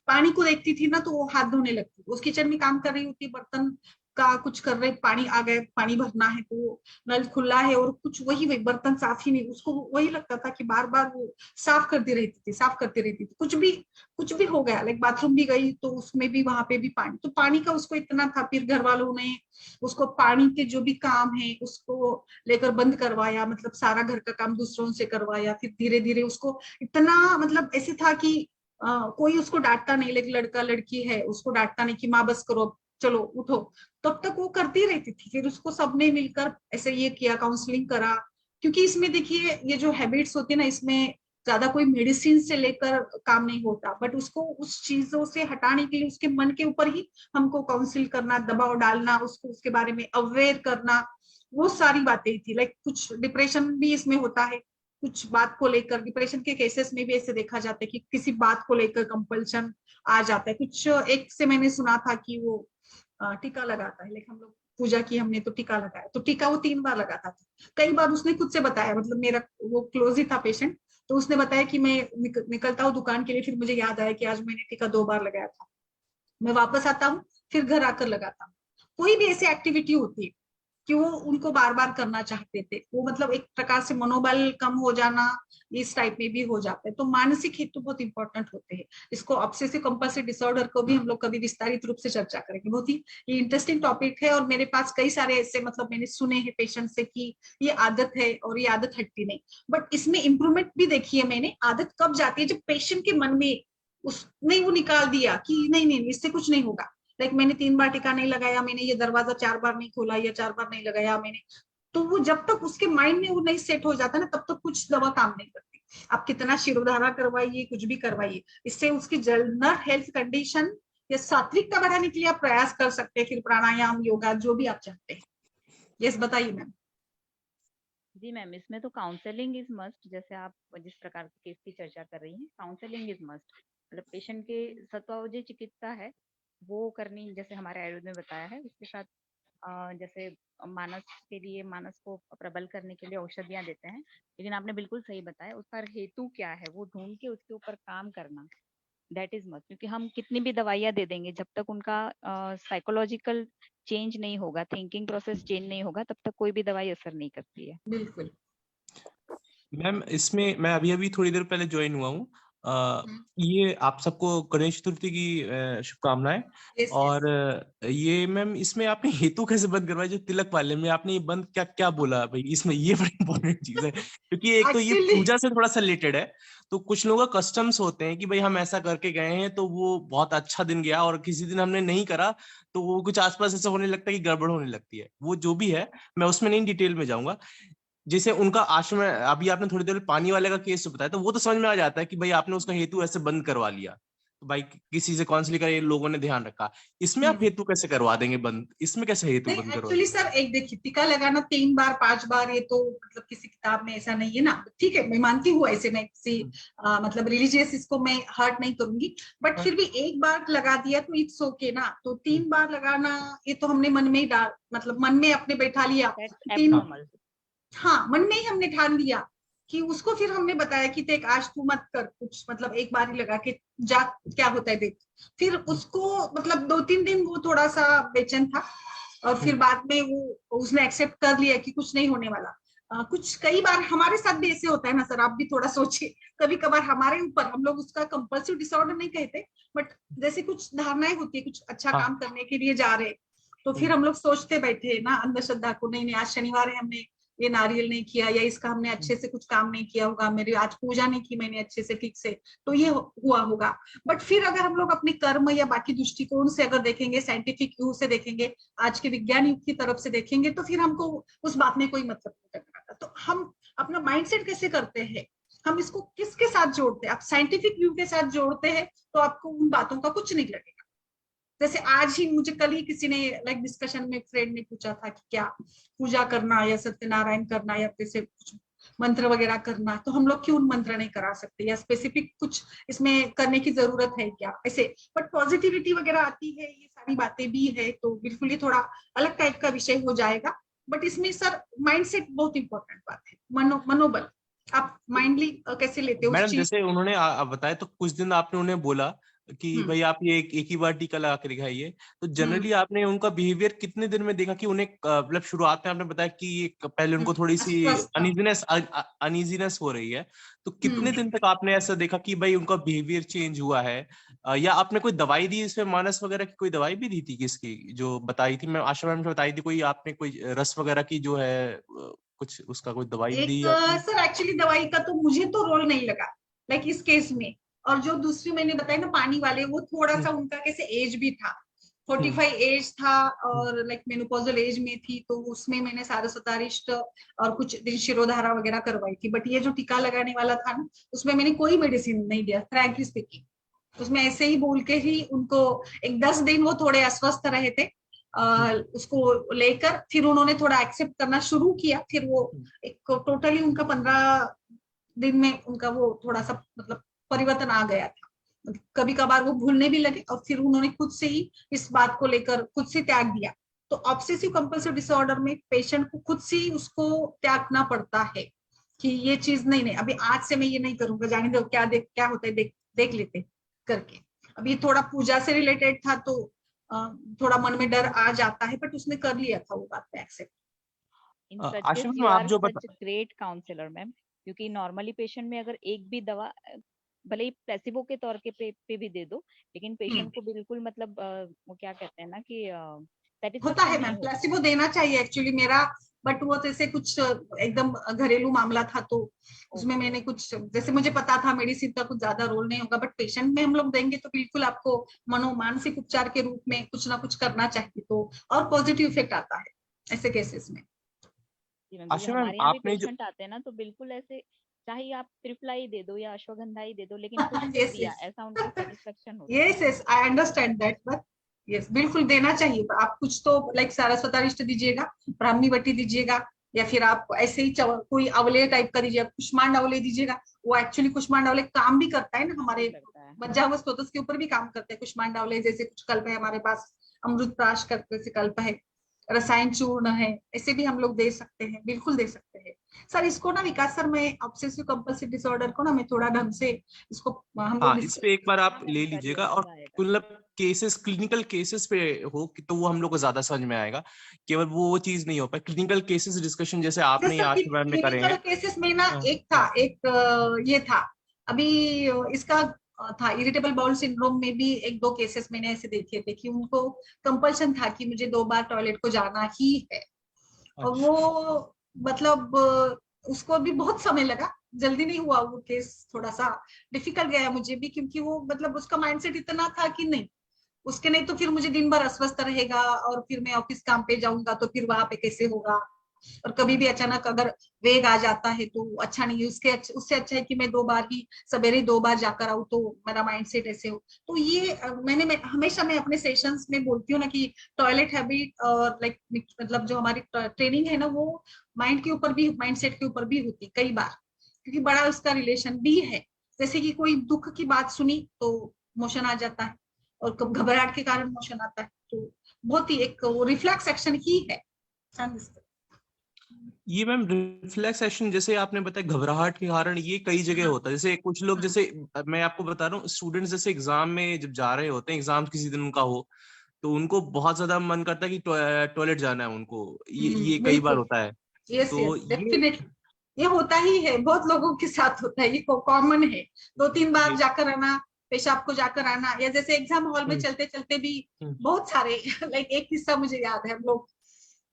पानी को देखती थी ना तो वो हाथ धोने लगती। उस किचन में काम कर रही होती, बर्तन का कुछ कर रहे, पानी आ गए, पानी भरना है तो नल खुला है और कुछ वही बर्तन साफ ही नहीं, उसको वही लगता था कि बार बार वो साफ करती रहती थी, साफ करती रहती थी। कुछ भी हो गया, लाइक बाथरूम भी गई तो उसमें भी, वहां पे भी पानी, तो पानी का उसको इतना था। फिर घर वालों ने उसको पानी के जो भी काम है उसको लेकर बंद करवाया, मतलब सारा घर का काम दूसरों से करवाया। फिर धीरे धीरे उसको इतना, मतलब ऐसे था कि कोई उसको डांटता नहीं, लेकिन लड़का लड़की है उसको डांटता नहीं कि माँ बस करो, चलो उठो, तब तक वो करती रहती थी। फिर उसको सबने मिलकर ऐसे ये किया, काउंसलिंग करा। क्योंकि इसमें देखिए ये जो हैबिट्स होती है ना, इसमें ज्यादा कोई मेडिसिन से लेकर काम नहीं होता, बट उसको उस चीजों से हटाने के लिए उसके मन के ऊपर ही हमको काउंसिल करना, दबाव डालना, उसको उसके बारे में अवेयर करना, वो सारी बातें थी। लाइक कुछ डिप्रेशन भी इसमें होता है, कुछ बात को लेकर। डिप्रेशन के केसेस में भी ऐसे देखा जाता है कि किसी बात को लेकर कंपल्शन आ जाता है। कुछ एक से मैंने सुना था कि वो टीका लगाता है, लेकिन हम लोग पूजा की हमने तो टीका लगाया, तो टीका वो 3 बार लगाता था। कई बार उसने खुद से बताया, मतलब मेरा वो क्लोज ही था पेशेंट, तो उसने बताया कि मैं निकलता हूँ दुकान के लिए, फिर मुझे याद आया कि आज मैंने टीका 2 बार लगाया था। मैं वापस आता हूँ, फिर घर आकर लगाता हूँ। कोई भी ऐसी एक्टिविटी होती है कि वो उनको बार बार करना चाहते थे, वो मतलब एक प्रकार से मनोबल कम हो जाना, इस टाइप में भी हो जाता है। तो मानसिक हेतु बहुत इंपॉर्टेंट होते हैं। इसको ऑब्सेसिव कंपल्सिव डिसऑर्डर को भी हम लोग कभी विस्तारित रूप से चर्चा करेंगे। बहुत ही ये इंटरेस्टिंग टॉपिक है, और मेरे पास कई सारे ऐसे, मतलब मैंने सुने हैं पेशेंट से कि ये आदत है और ये आदत हटती नहीं। बट इसमें इंप्रूवमेंट भी देखी है मैंने। आदत कब जाती है, जब पेशेंट के मन में उसने वो निकाल दिया कि नहीं नहीं इससे कुछ नहीं होगा। लाइक मैंने 3 बार टीका नहीं लगाया, मैंने ये दरवाजा 4 बार नहीं खोला या 4 बार नहीं लगाया मैंने, तो वो जब तक उसके माइंड में वो नहीं सेट हो जाता ना, तब तक कुछ दवा काम नहीं करती। आप कितना शिरोधारा करवाइए, कुछ भी करवाइए, इससे उसकी जनरल हेल्थ कंडीशन या सात्विकता बढ़ाने के लिए आप प्रयास कर सकते हैं। फिर प्राणायाम, योगा, जो भी आप चाहते हैं। यस, बताइए मैम। जी मैम, इसमें तो काउंसलिंग इज मस्ट। जैसे आप जिस प्रकार के केस की चर्चा कर रही हैं, काउंसलिंग इज मस्ट। मतलब पेशेंट के सत्वावजय चिकित्सा है वो करनी, जैसे हमारे आयुर्वेद में बताया है। उसके साथ जैसे मानस के लिए, मानस को प्रबल करने के लिए औषधियां देते हैं। लेकिन आपने बिल्कुल सही बताया, उसका हेतु क्या है वो ढूंढ के उसके ऊपर काम करना, दैट इज मस्ट। क्योंकि हम कितनी भी दवाइयां दे देंगे, जब तक उनका साइकोलॉजिकल चेंज नहीं होगा, थिंकिंग प्रोसेस चेंज नहीं होगा, तब तक कोई भी दवाई असर नहीं करती है। बिल्कुल। मैम इसमें मैं अभी अभी थोड़ी देर पहले ज्वाइन हुआ हूँ। ये आप सबको गणेश चतुर्थी की शुभकामनाएं। यस और ये मैम इसमें आपने हेतु कैसे बंद करवाया, जो तिलक वाले में आपने ये बंद क्या क्या बोला भाई, इसमें ये बड़ी इंपॉर्टेंट चीज है, क्योंकि एक तो ये एक्चुअली पूजा से थोड़ा सा रिलेटेड है। तो कुछ लोगों का कस्टम्स होते हैं कि भाई हम ऐसा करके गए हैं तो वो बहुत अच्छा दिन गया, और किसी दिन हमने नहीं करा तो वो कुछ आसपास ऐसा होने लगता है कि गड़बड़ होने लगती है। वो जो भी है, मैं उसमें नहीं डिटेल में जाऊंगा। जैसे उनका आश्रम अभी आपने थोड़ी देर पानी वाले का केस बताया, तो वो तो समझ में आ जाता है कि भाई आपने उसका हेतु ऐसे बंद करवा लिया। तो भाई किसी से काउंसलिंग करे, लोगों ने ध्यान रखा, इसमें आप हेतु कैसे करवा देंगे बंद? इसमें कैसे हेतु नहीं बंद करवा? एक्चुअली सर, एक देखिए, टीका लगाना 3 बार 5 बार ये तो मतलब किसी किताब में ऐसा नहीं है ना, ठीक है मैं मानती हूँ, ऐसे मैं किसी मतलब रिलीजियस इसको मैं हर्ट नहीं करूंगी, बट फिर भी एक बार लगा दिया तो इट्स ओके ना, तो 3 बार लगाना ये तो हमने मन में ही डाल, मतलब मन में अपने बैठा लिया, दैट्स 3, एबनॉर्मल। हाँ मन में ही हमने ठान लिया कि उसको, फिर हमने बताया कि देख आज तू मत कर कुछ, मतलब एक बार ही लगा के जा क्या होता है देख। फिर उसको मतलब 2-3 दिन वो थोड़ा सा बेचैन था, और फिर बाद में वो उसने एक्सेप्ट कर लिया कि कुछ नहीं होने वाला। कुछ कई बार हमारे साथ भी ऐसे होता है ना सर, आप भी थोड़ा सोचिए, कभी कभार हमारे ऊपर, हम लोग उसका कंपल्सिव डिसऑर्डर नहीं कहते, बट जैसे कुछ धारणाएं होती है, कुछ अच्छा काम करने के लिए जा रहे, तो फिर हम लोग सोचते बैठे ना अंधश्रद्धा को, नहीं नहीं आज शनिवार है, हमने ये नारियल नहीं किया, या इसका हमने अच्छे से कुछ काम नहीं किया होगा, मेरी आज पूजा नहीं की मैंने अच्छे से ठीक से, तो ये हुआ होगा। बट फिर अगर हम लोग अपने कर्म या बाकी दृष्टिकोण से अगर देखेंगे, साइंटिफिक व्यू से देखेंगे, आज के विज्ञान युग की तरफ से देखेंगे, तो फिर हमको उस बात में कोई मतलब नहीं लगता। तो हम अपना माइंडसेट कैसे करते हैं, हम इसको किसके साथ जोड़ते हैं? आप साइंटिफिक व्यू के साथ जोड़ते हैं तो आपको उन बातों का कुछ नहीं लगेगा। जैसे आज ही मुझे कल ही किसी ने लाइक डिस्कशन में फ्रेंड ने पूछा था कि क्या पूजा करना या सत्यनारायण करना या जैसे कुछ मंत्र वगैरह करना, तो हम लोग क्यों मंत्र नहीं करा सकते, या स्पेसिफिक कुछ इसमें करने की जरूरत है क्या, ऐसे। बट पॉजिटिविटी वगैरह आती है, ये सारी बातें भी है, तो बिल्कुल ये थोड़ा अलग टाइप का विषय हो जाएगा। बट इसमें सर माइंडसेट बहुत इंपॉर्टेंट बात है, मनोबल, आप माइंडली कैसे लेते हो उस मैडम चीज। जैसे उन्होंने बताया, तो कुछ दिन आपने उन्हें बोला कि भाई आप ये एक ही बार टीका लगा के दिखाइए, तो जनरली आपने उनका बिहेवियर कितने दिन में देखा कि उन्हें मतलब शुरुआत में आपने बताया कि ये पहले उनको थोड़ी सी अनइजीनेस हो रही है, तो कितने दिन तक आपने ऐसा देखा कि भाई उनका बिहेवियर चेंज हुआ है? या आपने कोई दवाई दी इसमें, मानस वगैरह की कोई दवाई भी दी थी किसकी जो बताई थी? मैं आशा मैम ने बताई थी, कोई आपने कोई रस वगैरह की जो है कुछ उसका कोई दवाई दी एक सर एक्चुअली दवाई का तो मुझे तो रोल नहीं लगा लाइक इस केस में, और जो दूसरी मैंने बताया ना पानी वाले, वो थोड़ा सा उनका कैसे एज भी था, 45 एज था, और लाइक मेनोपॉजल एज में थी, तो उसमें मैंने सारस्वतारिष्ट और कुछ दिन शिरोधारा वगैरह करवाई थी। बट ये जो टीका लगाने वाला था ना, उसमें मैंने कोई मेडिसिन नहीं दिया फ्रैंकली स्पीकिंग, उसमें ऐसे ही बोल के ही उनको, एक 10 दिन वो थोड़े अस्वस्थ रहे थे, उसको लेकर फिर उन्होंने थोड़ा एक्सेप्ट करना शुरू किया, फिर वो एक टोटली उनका 15 दिन में उनका वो थोड़ा सा मतलब परिवर्तन आ गया था। कभी कभार वो भूलने भी लगे, और फिर उन्होंने खुद से ही इस बात को लेकर खुद से त्याग दिया। तो ऑब्सेसिव कंपल्सिव डिसऑर्डर में पेशेंट को खुद से ही उसको त्यागना पड़ता है कि ये चीज नहीं, अभी आज से मैं ये नहीं करूंगा, जाने दो क्या होता है देख लेते करके। अब ये थोड़ा पूजा से रिलेटेड था, तो थोड़ा मन में डर आ जाता है, बट उसने कर लिया था वो बात पे accept. In such Asha case ma'am you आप आर जो सच ग्रेट काउंसलर मैम, क्योंकि नॉर्मली पेशेंट में अगर एक भी दवा भले ही प्लेसिबो के तौर पे भी दे दो, लेकिन पेशेंट को बिल्कुल मतलब वो क्या कहते हैं ना कि होता सेटिस्फेक्शन है नहीं मैम, होता। प्लेसिबो देना चाहिए एक्चुअली मेरा, बट वो जैसे कुछ एकदम घरेलू मामला था, तो उसमें मैंने कुछ जैसे मुझे पता था मेडिसिन का कुछ ज्यादा रोल नहीं होगा, बट पेशेंट में हम लोग देंगे तो बिल्कुल आपको मनोमानसिक उपचार के रूप में कुछ ना कुछ करना चाहिए, तो और पॉजिटिव इफेक्ट आता है ऐसे केसेस में। जी मैम, क्योंकि आशा मैम हमारे यहाँ भी आपने जो पेशेंट आते हैं ना, तो बिल्कुल ऐसे चाहे आप त्रिफला ही दे दो या अश्वगंधा ही दे दो, लेकिन कुछ तो यस दिया, यस ऐसा उनको सेटिस्फेक्शन होता है। Yes yes I understand that, but yes बिल्कुल देना चाहिए। आप कुछ तो लाइक सारस्वतारिष्ट दीजिएगा, ब्राह्मी बट्टी दीजिएगा, या फिर आप ऐसे ही कोई अवले टाइप का दीजिएगा, कुष्मांड अवले दीजिएगा। वो एक्चुअली कुष्मांड अवले काम भी करता है ना, हमारे लगता है मज्जा व स्तोत्रस के ऊपर भी काम करते हैं कुष्मांड अवले। जैसे कुछ कल्प है हमारे पास, अमृत प्राश करके से कल्प है, रसायन चूर्ण है, ऐसे भी हम लोग दे सकते हैं, बिल्कुल दे सकते हैं सर। इसको ना विकास सर, मैं ऑब्सेसिव कंपल्सिव डिसऑर्डर को ना मैं थोड़ा ढंग से इसको हम लोग इस पे एक बार हाँ आप मैम ले करिए, लीजिएगा, और मजा आएगा। मतलब केसेस, क्लिनिकल केसेस पे हो तो वो हम लोग को ज्यादा समझ में आएगा, केवल वो चीज नहीं हो पाए। क्लिनिकल केसेस डिस्कशन जैसे आपने या आशा मैम ने करे क्लिनिकल हैं। केसेस में ना हाँ, एक था, एक ये था अभी इसका था इरिटेबल बाउल सिंड्रोम में भी 1-2 केसेस मैंने ऐसे देखे थे कि उनको कंपल्शन था कि मुझे 2 बार टॉयलेट को जाना ही है, और अच्छा। वो मतलब उसको भी बहुत समय लगा, जल्दी नहीं हुआ वो केस, थोड़ा सा डिफिकल्ट गया मुझे भी, क्योंकि वो मतलब उसका माइंडसेट इतना था कि नहीं उसके नहीं तो फिर मुझे दिन भर अस्वस्थ रहेगा, और फिर मैं ऑफिस काम पे जाऊंगा तो फिर वहां पे कैसे होगा, और कभी भी अचानक अगर वेग आ जाता है तो अच्छा नहीं है, उससे अच्छा है कि मैं 2 बार ही सवेरे 2 बार जाकर आऊँ तो मेरा माइंडसेट ऐसे हो। तो ये हमेशा मैं अपने सेशंस में बोलती हूँ ना कि टॉयलेट हैबिट और लाइक मतलब जो हमारी ट्रेनिंग है ना वो माइंड के ऊपर भी, माइंडसेट के ऊपर भी होती है कई बार, क्योंकि बड़ा उसका रिलेशन भी है। जैसे कि कोई दुख की बात सुनी तो मोशन आ जाता है, और घबराहट के कारण मोशन आता है, तो बहुत ही एक वो रिफ्लेक्स एक्शन ही है। ये मैम रिफ्लेक्स एक्शन जैसे आपने बताया घबराहट के कारण ये कई जगह हाँ, होता है। जैसे कुछ लोग, जैसे मैं आपको बता रहा हूँ, स्टूडेंट्स जैसे एग्जाम में जब जा रहे होते हैं, एग्जाम किसी दिन उनका हो तो उनको बहुत ज्यादा मन करता है कि टॉयलेट जाना है उनको, ये कई बार बिल्कुल, होता है। यस तो यस ये डेफिनेटली, ये होता ही है, बहुत लोगों के साथ होता है, ये कॉमन है। 2-3 बार ये- जाकर आना, पेशाब को जाकर आना, या जैसे एग्जाम हॉल में हम्म, चलते चलते भी हम्म, बहुत सारे लाइक एक किस्सा मुझे याद है। हम लोग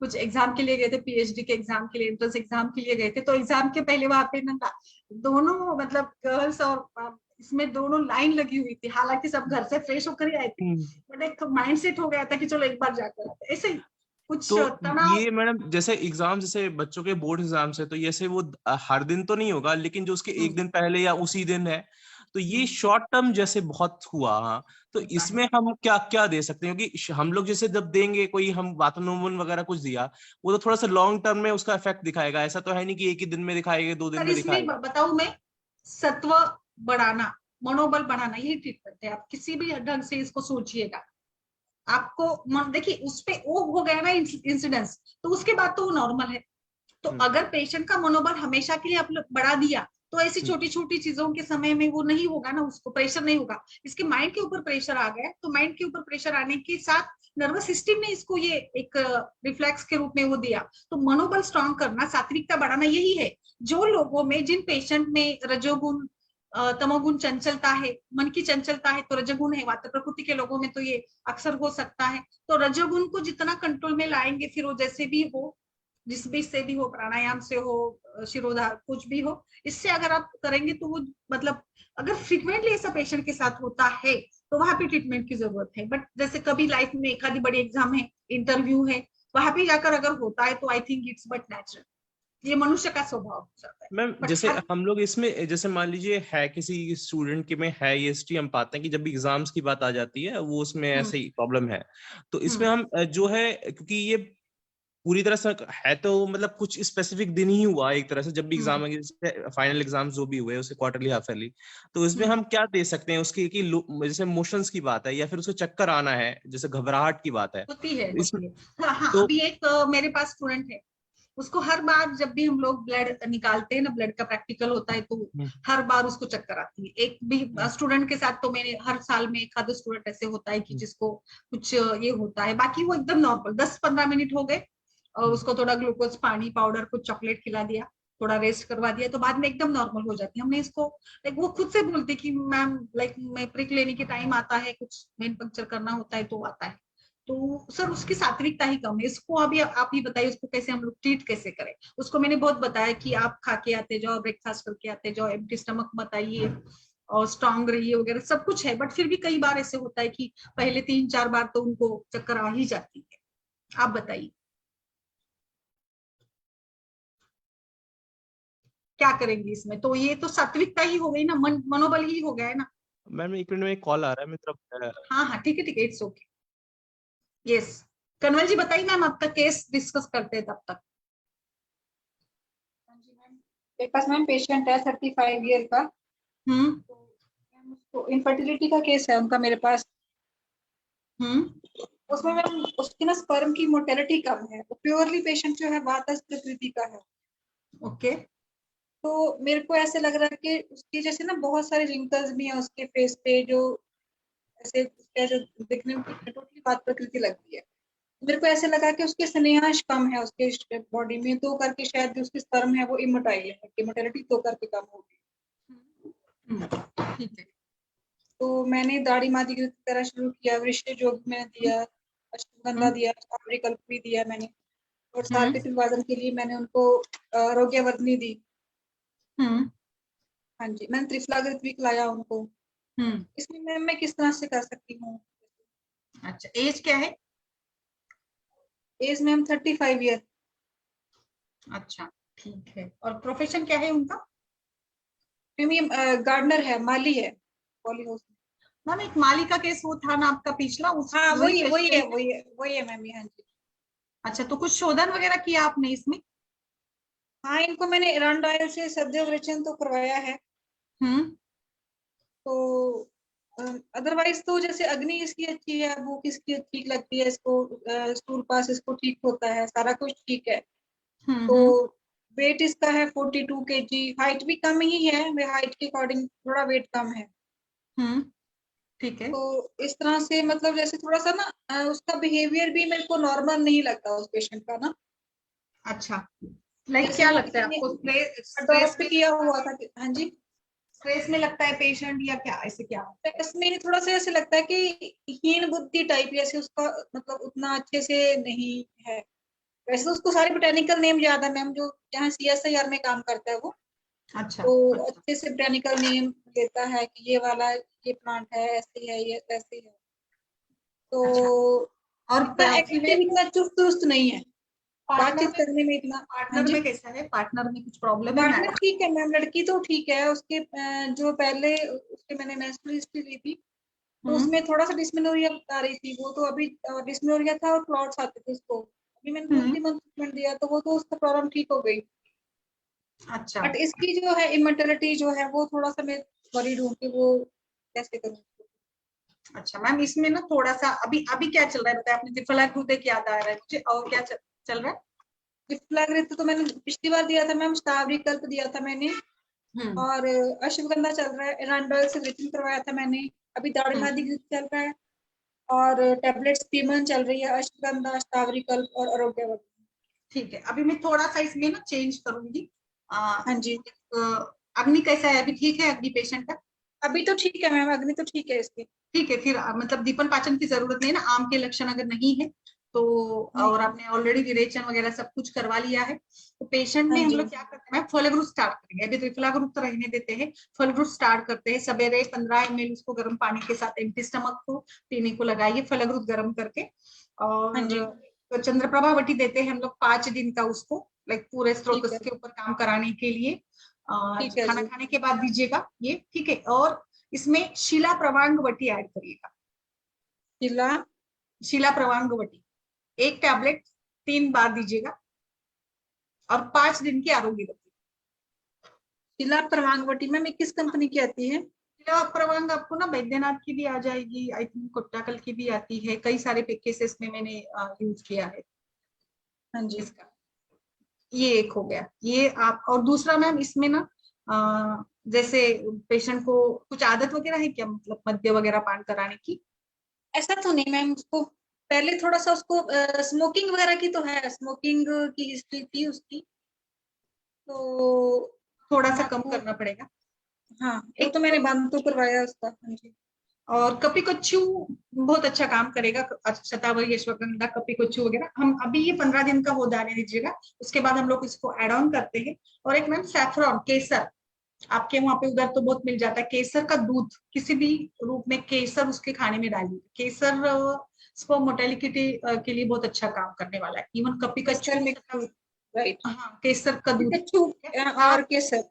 कुछ एग्जाम के लिए गए थे, पीएचडी के एग्जाम के लिए, एंट्रेंस एग्जाम के लिए गए थे। तो एग्जाम के पहले वहां पे ना दोनों मतलब गर्ल्स और इसमें दोनों लाइन लगी हुई थी, हालांकि सब घर से फ्रेश होकर ही आए थे, हम्म। बट एक माइंड सेट हो गया था कि चलो एक बार जाकर आते, ऐसे ही कुछ तो तनाव। ये मैडम जैसे एग्जाम, जैसे बच्चों के बोर्ड एग्जाम्स है, तो जैसे वो हर दिन तो नहीं होगा, लेकिन जो उसके एक दिन पहले या उसी दिन है, तो ये शॉर्ट टर्म जैसे बहुत हुआ। हाँ, तो होता है। इसमें हम क्या क्या दे सकते हैं? क्योंकि हम लोग जैसे जब देंगे कोई, हम वातानुमन वगैरह कुछ दिया, वो तो थोड़ा सा लॉन्ग टर्म में उसका इफेक्ट दिखाएगा। ऐसा तो है नहीं कि एक ही दिन में दिखाएगा, 2 दिन सर में इसमें दिखाएगा। बताऊं मैं, सत्व बढ़ाना, मनोबल बढ़ाना, यही ट्रीटमेंट है। आप किसी भी ढंग से इसको सोचिएगा, आपको देखिए उस पे वो हो गया ना इंसिडेंस, तो उसके बाद तो वो नॉर्मल है। तो हम्म, अगर पेशेंट का मनोबल हमेशा के लिए आप बढ़ा दिया, तो ऐसी हम्म, छोटी छोटी चीजों के समय में वो नहीं होगा ना, उसको प्रेशर नहीं होगा। इसके माइंड के ऊपर प्रेशर आ गया, तो माइंड के ऊपर प्रेशर आने के साथ नर्वस सिस्टम ने इसको ये एक रिफ्लेक्स के रूप में वो दिया। तो मनोबल स्ट्रांग करना, सात्विकता बढ़ाना, यही है। जो लोगों में, जिन पेशेंट में रजोगुण तमोगुण चंचलता है, मन की चंचलता है, तो रजोगुण है, वात प्रकृति के लोगों में तो ये अक्सर हो सकता है। तो रजोगुण को जितना कंट्रोल में लाएंगे, फिर वो जैसे भी हो, जिस भी से भी हो, प्राणायाम से हो, शिरोधार कुछ भी हो, इससे अगर आप करेंगे तो वो मतलब अगर फ्रिक्वेंटली ऐसा पेशेंट के साथ होता है तो वहां पे ट्रीटमेंट की जरूरत है। बट जैसे कभी लाइफ में एक आधी बड़ी एग्जाम है, इंटरव्यू है, वहां पे जाकर अगर होता है तो I think it's but natural, ये मनुष्य का स्वभाव हो जाता है। मैम बट जैसे हर हम लोग इसमें, जैसे मान लीजिए है किसी स्टूडेंट के में है ये हिस्ट्री, हम पाते हैं कि जब भी एग्जाम्स की बात आ जाती है वो उसमें ऐसे ही प्रॉब्लम है। तो इसमें हम जो है, क्योंकि ये पूरी तरह से है तो मतलब कुछ स्पेसिफिक दिन ही हुआ एक तरह से, जब भी एग्जाम है, फाइनल एग्जाम जो भी हुए उसे क्वार्टरली हाफ ईयरली, तो इसमें हम क्या दे सकते हैं उसकी कि जैसे मोशंस की बात है या फिर उसको चक्कर आना है, जैसे घबराहट की बात है, होती है, तो इसमें होती है। हाँ हाँ, तो अभी एक मेरे पास स्टूडेंट है, उसको हर बार जब भी हम लोग ब्लड निकालते हैं ना, ब्लड का प्रैक्टिकल होता है, तो हम्म, हर बार उसको चक्कर आती है। एक भी हम्म, स्टूडेंट के साथ तो मैंने हर साल में एक आधा स्टूडेंट ऐसे होता है कि हम्म, जिसको कुछ ये होता है, बाकी वो एकदम नॉर्मल। 10-15 मिनट हो गए और हम्म। उसको थोड़ा ग्लूकोज, पानी, पाउडर, कुछ चॉकलेट खिला दिया, थोड़ा रेस्ट करवा दिया, तो बाद में एकदम नॉर्मल हो जाती है। हमने इसको लाइक वो खुद से बोलती कि मैम लाइक मैं प्रिक लेने के टाइम आता है, कुछ वेन पंक्चर करना होता है तो आता है। तो सर उसकी सात्विकता ही कम है। इसको अभी आप ही बताइए, उसको कैसे हम लोग ट्रीट कैसे करें। उसको मैंने बहुत बताया कि आप खा के आते जाओ, ब्रेकफास्ट करके आते जाओ, एम्प्टी स्टमक मत आइए, और स्ट्रांग रहिए वगैरह सब कुछ है। बट फिर भी कई बार ऐसे होता है कि पहले 3-4 बार तो उनको चक्कर आ ही जाती है। आप बताइए क्या करेंगे इसमें? तो ये तो सात्विकता ही हो गई ना, मनोबल ही हो गया है ना। मैम एक मिनट में एक कॉल आ रहा है, मैं तरफ। हाँ हाँ, ठीक है ठीक है, इट्स ओके। यस, कन्वल जी बताइए, मैम आपका केस डिस्कस करते हैं तब तक। हाँ जी मैम, मेरे पास मैम पेशेंट है 35 ईयर का। हम्म तो मैम उसको इनफर्टिलिटी का केस है उनका मेरे पास। हम्म उसमें मैम उसकी ना स्पर्म की मोटेलिटी कम है। वो प्योरली पेशेंट जो है वातज प्रकृति का है। ओके। तो मेरे को ऐसे लग रहा है कि उसकी जैसे ना बहुत सारे रिंकल्स भी हैं उसके फेस पे, जो ऐसे उसका जो दिखने में टोटली बात प्रकृति लगती है। मेरे को ऐसे लगा कि उसके स्नेहांश कम है उसके बॉडी में, तो करके शायद जो उसकी स्पर्म है वो इमोटाइल है, इमोटेलिटी तो करके कम होगी। ठीक है। तो मैंने दाढ़ी मादी की तरह शुरू किया, वृष्टि योग मैंने दिया, अश्वगंधा हम्म दिया, आम्रकल्प भी दिया मैंने, और हम्म सार्वत्रिक विभाजन के लिए मैंने उनको आरोग्यवर्धनी दी। हम्म हाँ जी, मैंने त्रिफलागृत भी खिलाया उनको। हम्म इसमें मैं किस तरह से कर सकती हूँ? अच्छा, एज क्या है? Age ma'am 35 year. अच्छा, ठीक है। और प्रोफेशन क्या है उनका? मैम ये गार्डनर है, माली है पॉली हाउस में। मैम एक माली का केस वो था ना आपका पिछला, उस हाँ वही वही है, पेशेंट? वही है मैम ये, हाँ जी। अच्छा, तो कुछ शोधन वगैरह किया आपने इसमें? हाँ इनको मैंने रंडायल से सद्योवृचन तो करवाया है। हम्म। तो अदरवाइज तो जैसे अग्नि इसकी अच्छी है, भूख इसकी ठीक लगती है इसको, स्टूल पास इसको ठीक होता है, सारा कुछ ठीक है। तो हम्म। वेट इसका है 42 kg, हाइट भी कम ही है, हाइट के अकॉर्डिंग थोड़ा वेट कम है। हम्म। ठीक है। तो इस तरह से मतलब जैसे थोड़ा सा ना उसका बिहेवियर भी मेरे को नॉर्मल नहीं लगता उस पेशेंट का ना। अच्छा, लाइक जैसे क्या वो लगता है किसी ने आपको, स्ट्रेस अडॉप्ट में किया लगता हुआ है? था हाँ जी। स्ट्रेस में लगता है पेशेंट या क्या, ऐसे क्या? तो इसमें थोड़ा सा ऐसे लगता है कि हीन बुद्धि टाइप, जैसे उसका मतलब उतना अच्छे से नहीं है। वैसे तो उसको सारे बोटेनिकल नेम याद है मैम, जो जहाँ CSIR में काम करता है वो। अच्छा। तो अच्छा। अच्छे से बोटेनिकल नेम लेता है कि ये वाला ये प्लांट है, ऐसी है, ये ऐसी है। तो अच्छा। और इतना एक्टिव, इतना चुस्त दुरुस्त नहीं है, पार्टनर बातचीत में, करने में इतना। हाँ पार्टनर जी। में कैसा है? पार्टनर में कुछ प्रॉब्लम है पार्टनर मैडम? ठीक है मैम, लड़की तो ठीक है उसके, जो पहले उसके मैंने मेंस्ट्रुअल हिस्ट्री ली थी, तो हम्म। उसमें थोड़ा सा डिस्मेनोरिया आ रही थी, वो तो अभी डिस्मेनोरिया था और क्लॉट्स आते थे उसको। अभी मैंने हम्म। 2-3 मंथ ट्रीटमेंट दिया तो वो तो उसका प्रॉब्लम ठीक हो गई। अच्छा। बट इसकी जो है इमोर्टेलिटी जो है वो थोड़ा सा मैं वरीड हूँ कि वो कैसे करूँ। अच्छा मैम, इसमें ना थोड़ा सा अभी अभी क्या चल रहा है बताया आपने? त्रिफलाग्रुतिक याद आ रहा है मुझे, और क्या चल रहा है? विफ्लाग्रित तो मैंने पिछली बार दिया था मैम, स्टावरी कल्प दिया था मैंने, हम्म। और अश्वगंधा चल रहा है, एरांडोल से विचिन करवाया था मैंने। अभी दाढ़ी हम्म। चल रहा है, और टेबलेट्स पीमन चल रही है, अश्वगंधा, स्टावरी कल्प और आरोग्यवर्धन। ठीक है, अभी मैं थोड़ा सा इसमें ना चेंज करूंगी। हाँ जी। अग्नि कैसा है? अभी ठीक है अग्नि पेशेंट का? अभी तो ठीक है मैम, अग्नि तो ठीक है इसकी। ठीक है, फिर मतलब दीपन पाचन की जरूरत नहीं है ना, आम के लक्षण अगर नहीं है तो। और नहीं। आपने ऑलरेडी विरेचन वगैरह सब कुछ करवा लिया है, तो पेशेंट में हाँ हम जी। लोग क्या करते हैं, फलग्रुत स्टार्ट करेंगे। अभी त्रिफलाग्रुत तो रहने देते हैं, फलग्रुत स्टार्ट करते हैं। सवेरे 15 ml उसको गर्म पानी के साथ एम्प्टी स्टमक को पीने को लगाइए, फलग्रुत गर्म करके। हाँ जी। और तो चंद्रप्रभा वटी देते हैं हम लोग 5 दिन का उसको, लाइक पूरे ठीक है। स्त्रोत के ऊपर काम कराने के लिए। ठीक है खाना जी। खाने के बाद दीजिएगा ये, ठीक है। और इसमें शिला प्रवांग वटी ऐड करिएगा। शिला शिला प्रवांग वटी 1 टैबलेट 3 बार दीजिएगा, और 5 दिन की आरोग्य वटी। शिला प्रवांगवटी में किस कंपनी की आती है? शिला प्रवांग आपको ना बैद्यनाथ की भी आ जाएगी, आई थिंक कोट्टाकल की भी आती है, कई सारे केसेस में मैंने यूज किया है हाँ जी। इसका। ये एक हो गया ये आप। और दूसरा मैम इसमें ना जैसे पेशेंट को कुछ आदत वगैरह है क्या, मतलब मद्य वगैरह पान कराने की? ऐसा तो नहीं मैम, उसको पहले थोड़ा सा उसको स्मोकिंग वगैरह की तो है, स्मोकिंग की हिस्ट्री थी उसकी। तो थोड़ा हम सा कम आपको, करना पड़ेगा। हाँ वो एक तो मैंने बंद तो करवाया उसका। हाँ जी। और कपिकच्चू बहुत अच्छा काम करेगा, शतावरी, अश्वगंधा, कपिकच्चू वगैरह। हम अभी ये 15 दिन का हो जाने दीजिएगा, उसके बाद हम लोग इसको एड ऑन करते हैं। और एक मैम सैफरॉन, केसर, आपके वहां पे उधर तो बहुत मिल जाता है, केसर का दूध किसी भी रूप में केसर उसके खाने में डालिए। केसर स्पर्म मोटेलिटी के लिए बहुत अच्छा काम करने वाला है। इवन केसर कपिकच्चू, मिक्स दूध, राइट। हाँ केसर का दूध, पिकाचू ठीक है। और आप केसर।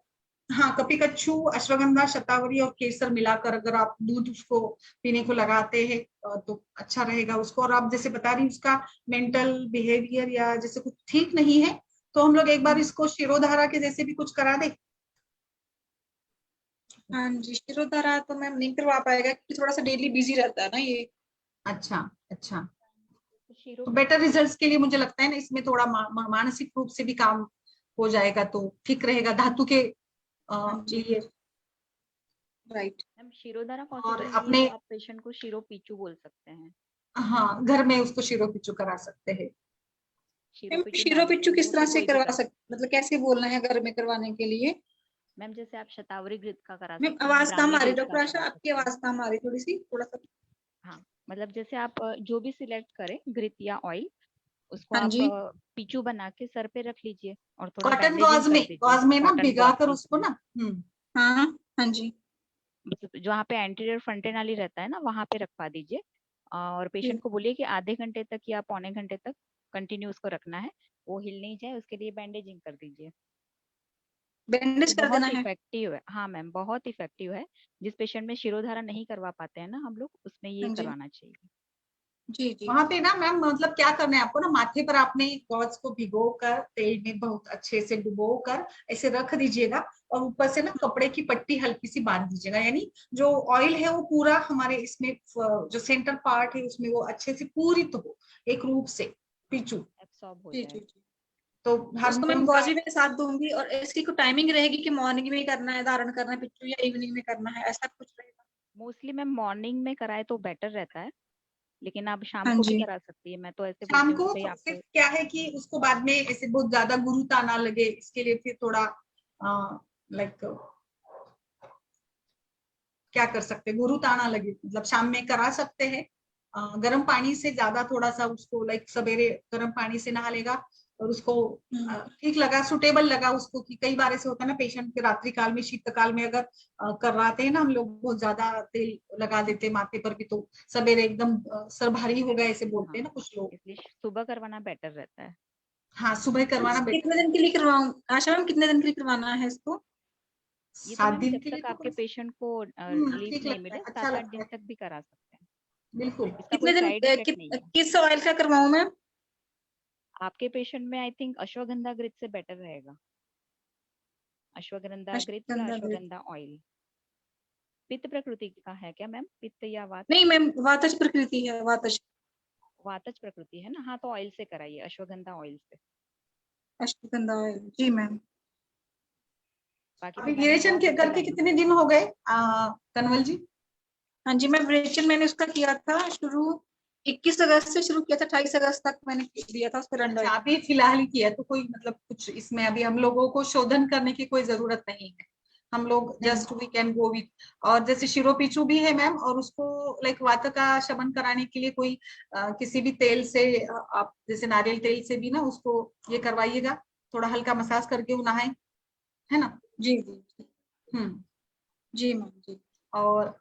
हाँ कपिकच्चू, अश्वगंधा, शतावरी और केसर मिलाकर अगर आप दूध उसको पीने को लगाते हैं तो अच्छा रहेगा उसको। और आप जैसे बता रही उसका मेंटल बिहेवियर या जैसे कुछ ठीक नहीं है, तो हम लोग एक बार इसको शिरोधारा के जैसे भी कुछ करा दे। हाँ जी, शिरोधारा तो मैम नहीं करवा पाएगा क्योंकि थोड़ा सा डेली बिजी रहता है ना ये। अच्छा। अच्छा, तो शीरो तो बेटर पिच्चू रिजल्ट्स के लिए मुझे लगता है ना इसमें थोड़ा मानसिक रूप से भी काम हो जाएगा तो ठीक रहेगा, धातु के हाँ जी। लिए। राइट। मैम शिरोधारा और पॉसिबल नहीं है अपने तो आप पेशेंट को शिरो पिच्चू बोल सकते हैं। हाँ घर में उसको शिरो पिच्चू करा सकते हैं। शिरो मैम पिच्चू शिरो नाम पिच्चू से किस वो तरह तो से कोई भी करवा कर सकते, मतलब कैसे बोलना है घर में करवाने के लिए? मैम जैसे आप शतावरी घृत का करा मैम सकते हैं, आवाज कम ब्राह्मी आ रही घृत का डॉक्टर आशा, करा आपकी सकते हैं। आवाज कम आ रही थोड़ी सी, थोड़ा सा। हाँ, मतलब जैसे आप जो भी सिलेक्ट करें घृत या ऑयल, उसको हाँ आप जी। पिचू बना के सर पे रख लीजिए और थोड़ा कॉटन बैंडेजिंग गॉज में, कर दीजिए ना कॉटन भिगा गॉज कर पीस उसको में। ना। हाँ। हाँ जी। मतलब जहाँ पे एंटीरियर फ्रंटेनाली रहता है ना, वहां पे रखवा दीजिए और पेशेंट ठीक। को बोलिए कि आधे घंटे तक या पौने घंटे तक कंटिन्यू उसको रखना है, वो हिल नहीं जाए, उसके लिए बैंडेजिंग कर दीजिए। बैंडेज ये कर देना बहुत है। इफेक्टिव है। हाँ मैम, बहुत इफेक्टिव है। जिस पेशेंट में शिरोधारा नहीं करवा पाते हैं ना हम लोग, उसमें ये हाँ जी करवाना चाहिए। जी जी। वहां पे ना मैम मतलब क्या करना है आपको ना, माथे पर आपने गॉज को भिगो कर तेल में बहुत अच्छे से डुबो कर ऐसे रख दीजिएगा, और ऊपर से ना कपड़े की पट्टी हल्की सी बांध दीजिएगा, यानी जो ऑयल है वो पूरा हमारे इसमें जो सेंटर पार्ट है उसमें वो अच्छे से पूरित हो, एक रूप से पीछू, एब्सॉर्ब हो जी जाए। जी जी। तो इसको मैं हार्मोन का गॉज भी मेरे साथ दूंगी, और इसकी कोई टाइमिंग रहेगी कि मॉर्निंग में ही करना है, धारण करना है पिच्चू, या इवनिंग में करना है, ऐसा कुछ रहेगा? मोस्टली मैम मॉर्निंग में कराए तो बेटर रहता है, लेकिन आप शाम हाँ को भी जी। करा सकती है। मैं तो ऐसे बोलती शाम हूँ को कि भाई सिर्फ आपको क्या है कि उसको बाद में ऐसे बहुत ज्यादा गुरुता ना लगे, इसके लिए फिर थोड़ा लाइक क्या कर सकते हैं, गुरुता ना लगे मतलब शाम में करा सकते हैं। गर्म पानी से ज्यादा थोड़ा सा उसको लाइक सवेरे गर्म पानी से नहा लेगा, और उसको ठीक लगा, सुटेबल लगा उसको, कि कई बार ऐसे होता है ना पेशेंट के रात्रि काल में शीतकाल में अगर करवाते हैं ना हम लोग, बहुत ज्यादा तेल लगा देते माथे पर भी, तो सवेरे एकदम सर भारी हो गया ऐसे बोलते हाँ, हैं ना कुछ लोग। इसलिए सुबह करवाना बेटर रहता है। हाँ सुबह करवाना बेटर कितने है। दिन के लिए करवाऊं आशा मैम, कितने दिन के लिए करवाना है इसको? ये तो 7 मैम दिन जब के लिए तक तो आपके पेशेंट को रिलीफ ठीक नहीं लगता है, मिले, अच्छा 7-8 लगता दिन है, तक भी करा सकते हैं। बिल्कुल। इसका कोई कितने दिन साइड इफेक्ट नहीं है। किस ऑयल का करवाऊं मैम? आपके पेशेंट में आई थिंक अश्वगंधा घृत से बेटर रहेगा। अश्वगंधा घृत या अश्वगंधा घृत? अश्वगंधा ऑयल। पित्त प्रकृति का है क्या मैम, पित्त या वात? नहीं मैम, वातज प्रकृति है, वातज। वातज प्रकृति है ना, हाँ तो ऑयल से कराइए, अश्वगंधा ऑयल से। अश्वगंधा ऑयल, जी मैम। बाकी तो अभी मैंने विरेचन बहुत अच्छी करके लाइन कितने बताई। दिन हो गए कनवल जी? हाँ जी मैम, विरेचन मैंने उसका किया था शुरू 21 अगस्त से शुरू किया था, 28 अगस्त तक मैंने दिया था उसका अच्छा, रन। अभी फिलहाल ही किया तो कोई मतलब कुछ इसमें अभी हम लोगों को शोधन करने की कोई जरूरत नहीं है, हम लोग नहीं। Just we can go with. और जैसे शिरोपीछू भी है मैम, और उसको लाइक वात का शमन कराने के लिए कोई किसी भी तेल से आप जैसे नारियल तेल से भी ना उसको ये करवाइएगा, थोड़ा हल्का मसाज करके वो नहाए, है ना। जी जी हम्म। जी मैम जी। और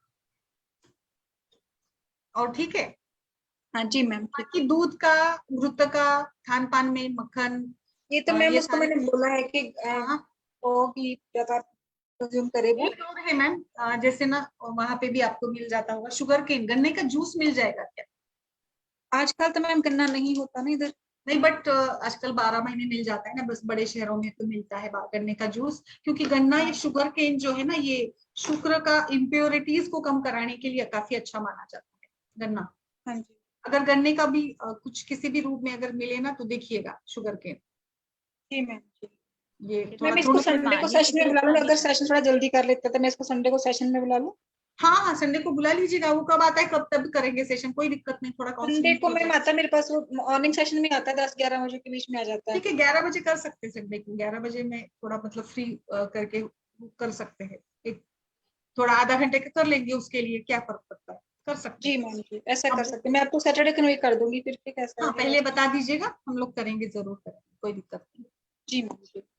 ठीक है। हाँ जी मैम, ठीक बाकी है। दूध का, घृत का, खान पान में मक्खन, ये तो मैम ये उसको सारे। मैंने बोला है कि हाँ वो की ज्यादा कंज्यूम करे वो। एक और है मैम, जैसे ना वहां पे भी आपको मिल जाता होगा शुगर केन, गन्ने का जूस मिल जाएगा क्या? आजकल तो मैम गन्ना नहीं होता ना इधर। नहीं बट आजकल 12 महीने मिल जाता है ना, बस बड़े शहरों में तो मिलता है गन्ने का जूस, क्योंकि गन्ना ये हाँ शुगर केन जो है ना, ये शुक्र का इम्प्योरिटीज को कम कराने के लिए काफी अच्छा माना जाता है गन्ना। हाँ जी। अगर गन्ने का भी कुछ किसी भी रूप में अगर मिले ना तो देखिएगा शुगर केन, जी मैम जी। ये ये तो थोड़ा मैम इसको मैम क्रोनिक। संडे को माहिश सेशन में घृत बुला का लूँ, भी अगर सेशन थोड़ा जल्दी कर लेते तो मैं इसको संडे को सेशन में बुला लूँ? हाँ हाँ संडे को बुला लीजिएगा, वो कब आता है कब तब करेंगे सेशन, कोई दिक्कत नहीं, थोड़ा संडे काउंसलिंग को हो मैम जाएगा। आता है मेरे पास, वो मॉर्निंग सेशन में आता है, 10-11 बजे के बीच में आ जाता है। ठीक है 11 बजे कर सकते हैं, संडे को 11 बजे में थोड़ा मतलब फ्री करके कर सकते हैं, एक थोड़ा आधा घंटे का कर लेंगे, उसके लिए क्या फर्क पड़ता है, कर सकते जी हैं। मैम जी, ऐसा कर अब सकते हैं। मैं आपको सैटरडे को वही कर दूंगी फिर कैसा हाँ रहेगा। पहले बता दीजिएगा, हम लोग करेंगे, जरूर करेंगे, कोई दिक्कत नहीं। जी मैम जी। मैम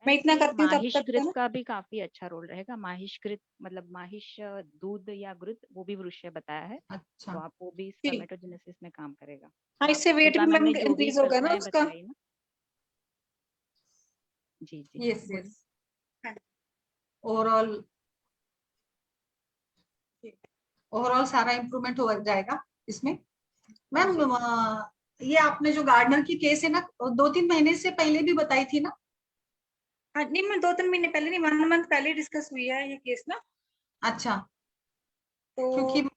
मैं इतना इसमें एक करती हूँ तब माहिश तक घृत है ना। का भी काफी अच्छा रोल रहेगा। माहिश घृत मतलब माहिश दूध या घृत, वो भी वृक्ष बताया है, अच्छा। तो आप वो भी जी स्पर्मेटोजेनेसिस में काम करेगा। हाँ, तो आप इससे वेट शिल्पा भी मैम मैम ने जो भी इंक्रीज होगा ना कल्पनाएं उसका। बताई ना, जी जी यस बोलिए। यस। हाँ ओवरऑल जी ओवरऑल सारा इम्प्रूवमेंट हो जाएगा इसमें। हाँ मैम जी। ये आपने जो गार्डनर की केस है ना 2-3 महीने से पहले भी बताई थी ना? हाँ नहीं, मैं 2-3 महीने पहले नहीं, 1 मंथ पहले डिस्कस हुई है ये केस ना। अच्छा। तो क्योंकि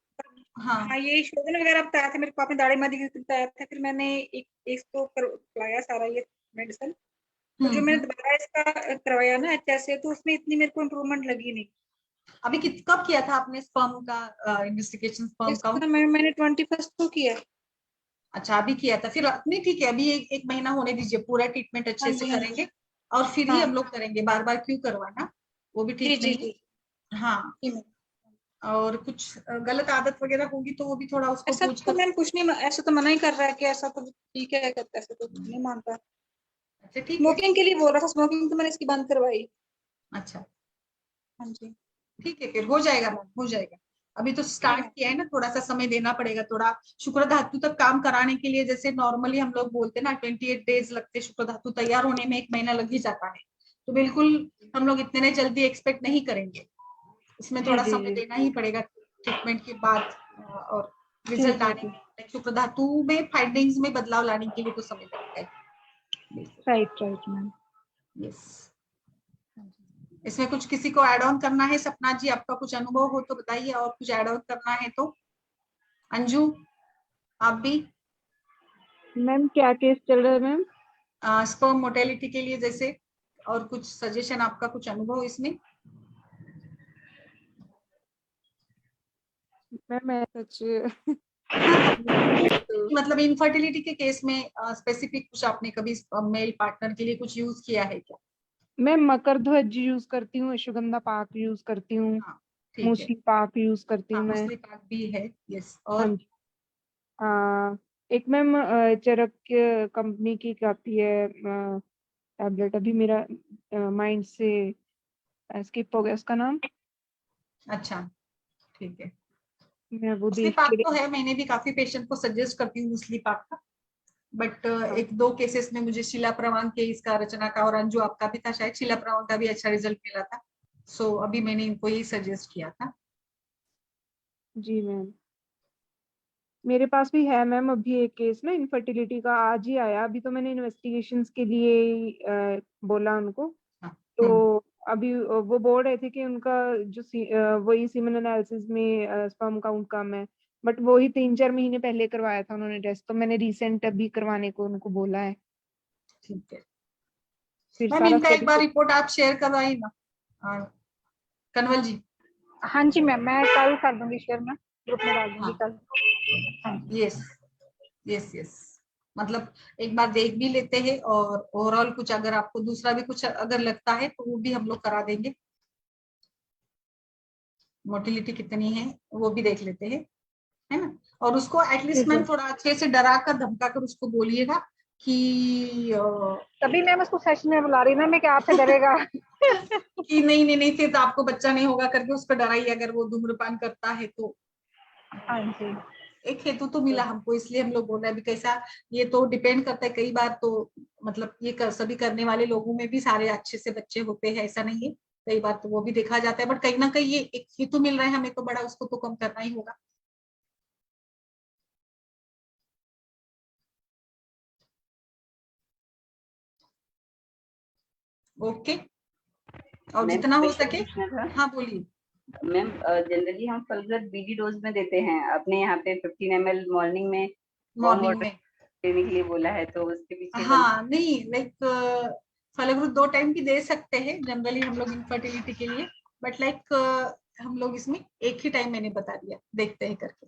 हाँ। हाँ, ये शोधन वगैरह बताया था मेरे पापा ने, दाढ़ी मादी की बताया था, फिर मैंने एक इसको करवाया सारा ये मेडिसिन। तो जो मैंने हम्म। दोबारा इसका करवाया ना HSA, तो उसमें इतनी मेरे को इम्प्रूवमेंट लगी नहीं। अभी कब किया था आपने स्पर्म का इन्वेस्टिगेशन, स्पर्म इसका काउंट? मैंने 21st को किया है। अच्छा अभी किया था, फिर नहीं ठीक है, अभी एक महीना होने दीजिए, पूरा ट्रीटमेंट हाँ अच्छे से जी हाँ जी। करेंगे, और फिर ही हाँ हम लोग करेंगे, बार बार क्यों करवाना, वो भी जी ठीक जी नहीं जी है। हाँ। जी मैम। और कुछ गलत आदत वगैरह होगी तो वो भी थोड़ा उसको ऐसा पूछ तो कर। मैम कुछ नहीं, ऐसा तो मना ही कर रहा है कि ऐसा तो ठीक है, ऐसा तो नहीं मानता। अच्छा ठीक है। स्मोकिंग के लिए बोल रहा था, स्मोकिंग तो मैंने इसकी बंद करवाई। अच्छा हाँ जी। ठीक है, फिर हो जाएगा मैम, हो जाएगा। अभी तो स्टार्ट किया है ना, थोड़ा सा समय देना पड़ेगा, थोड़ा शुक्र धातु तक काम कराने के लिए, जैसे नॉर्मली हम लोग बोलते हैं ना 28 डेज लगते शुक्र धातु तैयार होने में, 1 महीना लग ही जाता है, तो बिल्कुल हम लोग इतने जल्दी एक्सपेक्ट नहीं करेंगे, इसमें थोड़ा समय देना ही पड़ेगा ट्रीटमेंट के बाद, और रिजल्ट आने में, शुक्र धातु में फाइंडिंग्स में बदलाव लाने के लिए तो समय लगता है। Right ma'am. यस, इसमें कुछ किसी को ऐड ऑन करना है? सपना जी, आपका कुछ अनुभव हो तो बताइए, और कुछ ऐड ऑन करना है तो। अंजू आप भी? मैम क्या केस चल रहा है मैम? स्पर्म मोर्टेलिटी के लिए जैसे, और कुछ सजेशन, आपका कुछ अनुभव इसमें? मैम सच मतलब इनफर्टिलिटी के केस में स्पेसिफिक कुछ आपने कभी मेल पार्टनर के लिए कुछ यूज किया है क्या? मैं मकर ध्वज यूज करती हूँ, अश्वगंधा पाक यूज करती हूँ, हाँ, ठीक है। मूसली पाक यूज करती हूँ मैं। मूसली पाक भी है, यस। हाँ और जी। एक मैम चरक कंपनी की आती है टैबलेट, अभी मेरा माइंड से स्किप हो गया उसका नाम। अच्छा, ठीक है। मैं वो मूसली देख पाक के तो है, मैंने भी काफी पेशेंट को सजेस्ट करती हूँ मूसली पाक का, बट हाँ। 1-2 केसेस में मुझे शीला प्रवान के, इसका, रचना का, और अंजू आपका भी था शायद, शीला प्रवान का भी अच्छा रिजल्ट मिला था, सो अभी मैंने इनको ही सजेस्ट किया था। जी मैम, मेरे पास भी है मैम अभी एक केस ना इनफर्टिलिटी का, आज ही आया। अभी तो मैंने इन्वेस्टिगेशंस के लिए बोला उनको, हाँ, तो अभी वो बोल रहे थे कि उनका जो वही सीमेन एनालिसिस में स्पर्म काउंट कम है, बट वो ही 3-4 महीने पहले करवाया था उन्होंने टेस्ट, तो मैंने रिसेंट अभी करवाने को उनको बोला है। ठीक है फिर मैम, सारा इनका एक बार रिपोर्ट आप शेयर करवाइए ना कनवल जी। हाँ जी मैम, मैं कल कर दूंगी शेयर, मैं ग्रुप में डाल दूंगी हाँ, कल। हाँ जी। यस यस यस, मतलब एक बार देख भी लेते हैं, और ओवरऑल कुछ अगर आपको दूसरा भी कुछ अगर लगता है तो वो भी हम लोग करा देंगे, मोटिलिटी कितनी है वो भी देख लेते हैं, है ना। और उसको एटलीस्ट मैम थोड़ा अच्छे से डरा कर धमका कर उसको बोलिएगा कि तभी मैम उसको सेशन में बुला रही ना, मैं, क्या आपसे डरेगा। कि नहीं नहीं नहीं, फिर तो आपको बच्चा नहीं होगा करके उसको डराइए, अगर वो धूम्रपान करता है तो। हाँ जी। एक हेतु तो मिला हमको, इसलिए हम लोग बोल रहे हैं। अभी कैसा, ये तो डिपेंड करता है, कई बार तो मतलब ये सभी करने वाले लोगों में भी सारे अच्छे से बच्चे होते हैं, ऐसा नहीं है, कई बार तो वो भी देखा जाता है, बट कहीं ना कहीं ये एक हेतु मिल रहा है हमें, तो बड़ा उसको तो कम करना ही होगा। ओके, और जितना हो सके। हाँ बोलिए मैम। जनरली हम फलगत बीडी डोज में देते हैं, अपने यहाँ पे 15 ml मॉर्निंग में मॉर्निंग में देने के लिए बोला है, तो उसके पीछे हाँ नहीं, लाइक फलफ्रूट 2 टाइम भी दे सकते हैं जनरली हम लोग इनफर्टिलिटी के लिए, बट लाइक हम लोग इसमें एक ही टाइम मैंने बता दिया, देखते हैं करके,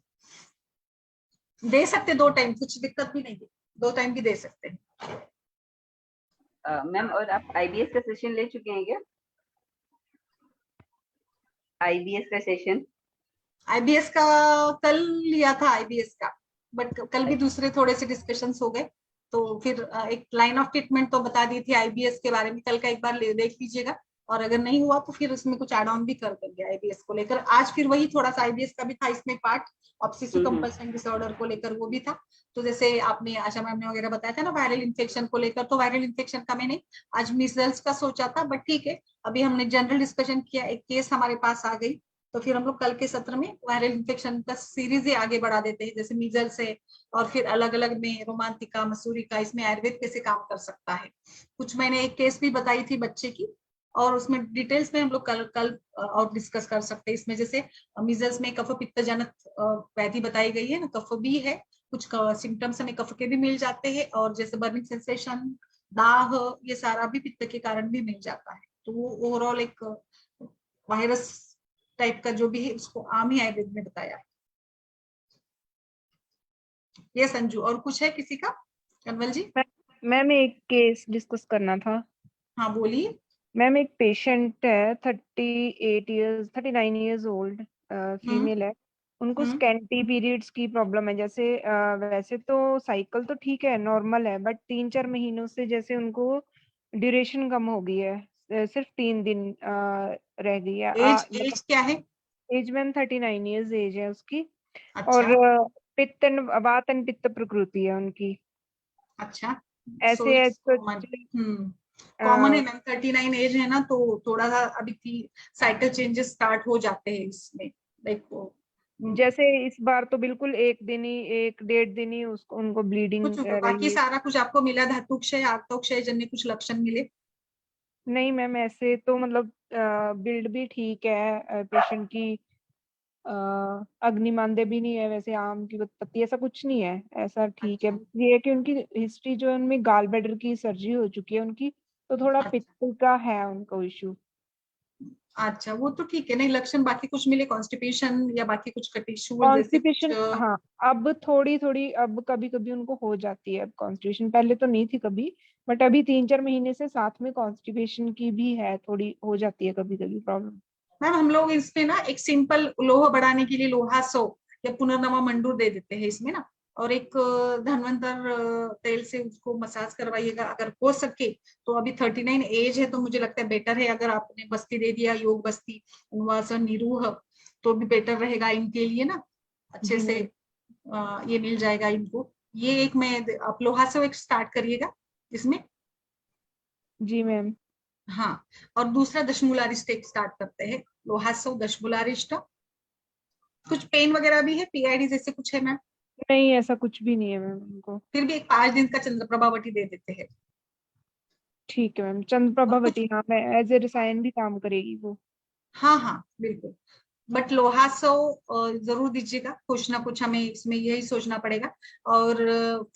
दे सकते 2 टाइम, कुछ दिक्कत भी नहीं है, 2 टाइम भी दे सकते हैं। मैम, और आप आईबीएस का सेशन ले चुके हैं क्या? आईबीएस का सेशन? आईबीएस का कल लिया था आईबीएस का, बट कल भी दूसरे थोड़े से डिस्कशंस हो गए, तो फिर एक लाइन ऑफ ट्रीटमेंट तो बता दी थी आईबीएस के बारे में, कल का एक बार देख लीजिएगा, और अगर नहीं हुआ तो फिर उसमें कुछ एड ऑन भी कर देंगे आईबीएस को लेकर। आज फिर वही थोड़ा सा आईबीएस का भी था इसमें पार्ट, ऑब्सेसिव कंपल्सिव डिसऑर्डर को लेकर वो भी था, तो जैसे आपने आशा मैम ने वगैरह बताया था ना वायरल इन्फेक्शन को लेकर, तो वायरल इन्फेक्शन का मैंने आज मिसल्स का सोचा था, बट ठीक है, अभी हमने जनरल डिस्कशन किया, एक केस हमारे पास आ गई, तो फिर हम लोग कल के सत्र में वायरल इन्फेक्शन का सीरीज ही आगे बढ़ा देते हैं, जैसे मीजल्स है, और फिर अलग अलग में रोमांतिका, मसूरी का, इसमें आयुर्वेद कैसे काम कर सकता है, कुछ मैंने एक केस भी बताई थी बच्चे की, और उसमें डिटेल्स में हम लोग कल और डिस्कस कर सकते हैं। इसमें जैसे मीजल्स में कफ पित्त जनक व्याधि बताई गई है ना, कफ भी है, कुछ सिम्टम्स हमें कफ के भी मिल जाते हैं, और जैसे बर्निंग सेंसेशन, दाह, ये सारा भी पित्त के कारण भी मिल जाता है, तो वो ओवरऑल एक वायरस टाइप का जो भी है उसको आम ही आयुर्वेद में बताया है। ये संजू, और कुछ है किसी का? कन्वल जी। मैम एक केस डिस्कस करना था। हाँ बोलिए। मैम एक पेशेंट है 39 ईयर्स ओल्ड, फीमेल है, उनको स्कैंटी पीरियड्स की प्रॉब्लम है, जैसे वैसे तो साइकिल तो ठीक है, नॉर्मल है, बट 3-4 महीनों से जैसे उनको ड्यूरेशन कम हो गई है, सिर्फ 3 दिन रह गई है। एज क्या है? एज मैम 39 इयर्स एज है उसकी। और अच्छा पित्त वात एंड पित्त प्रकृति है उनकी। अच्छा। सो ऐसे इट्स कॉमन। कॉमन है मैम, 39 एज है ना, तो थोड़ा सा अभी साइकिल चेंजेस स्टार्ट हो जाते हैं इसमें, लाइक जैसे इस बार तो बिल्कुल 1 दिन ही 1 1.5 दिन ही उसको उनको ब्लीडिंग कुछ बाकी रही है। सारा कुछ आपको मिला, धातुक्षय आर्तोक्षय जन्य कुछ लक्षण मिले? नहीं मैम, ऐसे तो मतलब बिल्ड भी ठीक है पेशेंट की। अग्निमांद्य भी नहीं है, वैसे आम की उत्पत्ति ऐसा कुछ नहीं है, ऐसा ठीक है। अच्छा ये है कि उनकी हिस्ट्री जो है उनमें गाल ब्लैडर की सर्जरी हो चुकी है उनकी, तो थोड़ा अच्छा पित्त का है उनको इशू। अच्छा, वो तो ठीक है। नहीं लक्षण बाकी कुछ मिले, कॉन्स्टिपेशन या बाकी कुछ टिश्यू जैसे कुछ कॉन्स्टिपेशन, हाँ अब थोड़ी थोड़ी, अब कभी कभी उनको हो जाती है कॉन्स्टिपेशन, पहले तो नहीं थी कभी, बट अभी 3 4 महीने से साथ में कॉन्स्टिपेशन की भी है, थोड़ी हो जाती है कभी कभी प्रॉब्लम। मैम हम लोग इसमें ना एक सिंपल लोह बढ़ाने के लिए लोहा 100 या पुनर्नवा मंडूर दे देते हैं इसमें ना, और एक धन्वंतर तेल से उसको मसाज करवाइएगा अगर हो सके तो। अभी 39 एज है तो मुझे लगता है बेटर है अगर आपने बस्ती दे दिया, योग बस्ती उन्वासन निरूह, तो भी बेटर रहेगा इनके लिए ना, अच्छे जी से मैम। ये मिल जाएगा इनको। ये एक मैं, आप लोहा से एक स्टार्ट करिएगा इसमें। जी मैम। हाँ, और दूसरा दशमूलारिष्ट एक स्टार्ट करते हैं, लोहा 100 दशमूलारिष्ट। कुछ पेन वगैरह भी है, पीआईडी जैसे कुछ है मैम? नहीं ऐसा कुछ भी नहीं है मैम उनको। फिर भी एक 5 दिन का चंद्र प्रभावटी दे देते हैं। ठीक है मैम, चंद्र और कुछ, प्रभावती, हाँ मैं एज ए रसायन भी काम करेगी वो। हाँ हाँ बिल्कुल, बट लोहा 100 जरूर दीजिएगा, कुछ ना कुछ हमें इसमें यही सोचना पड़ेगा। और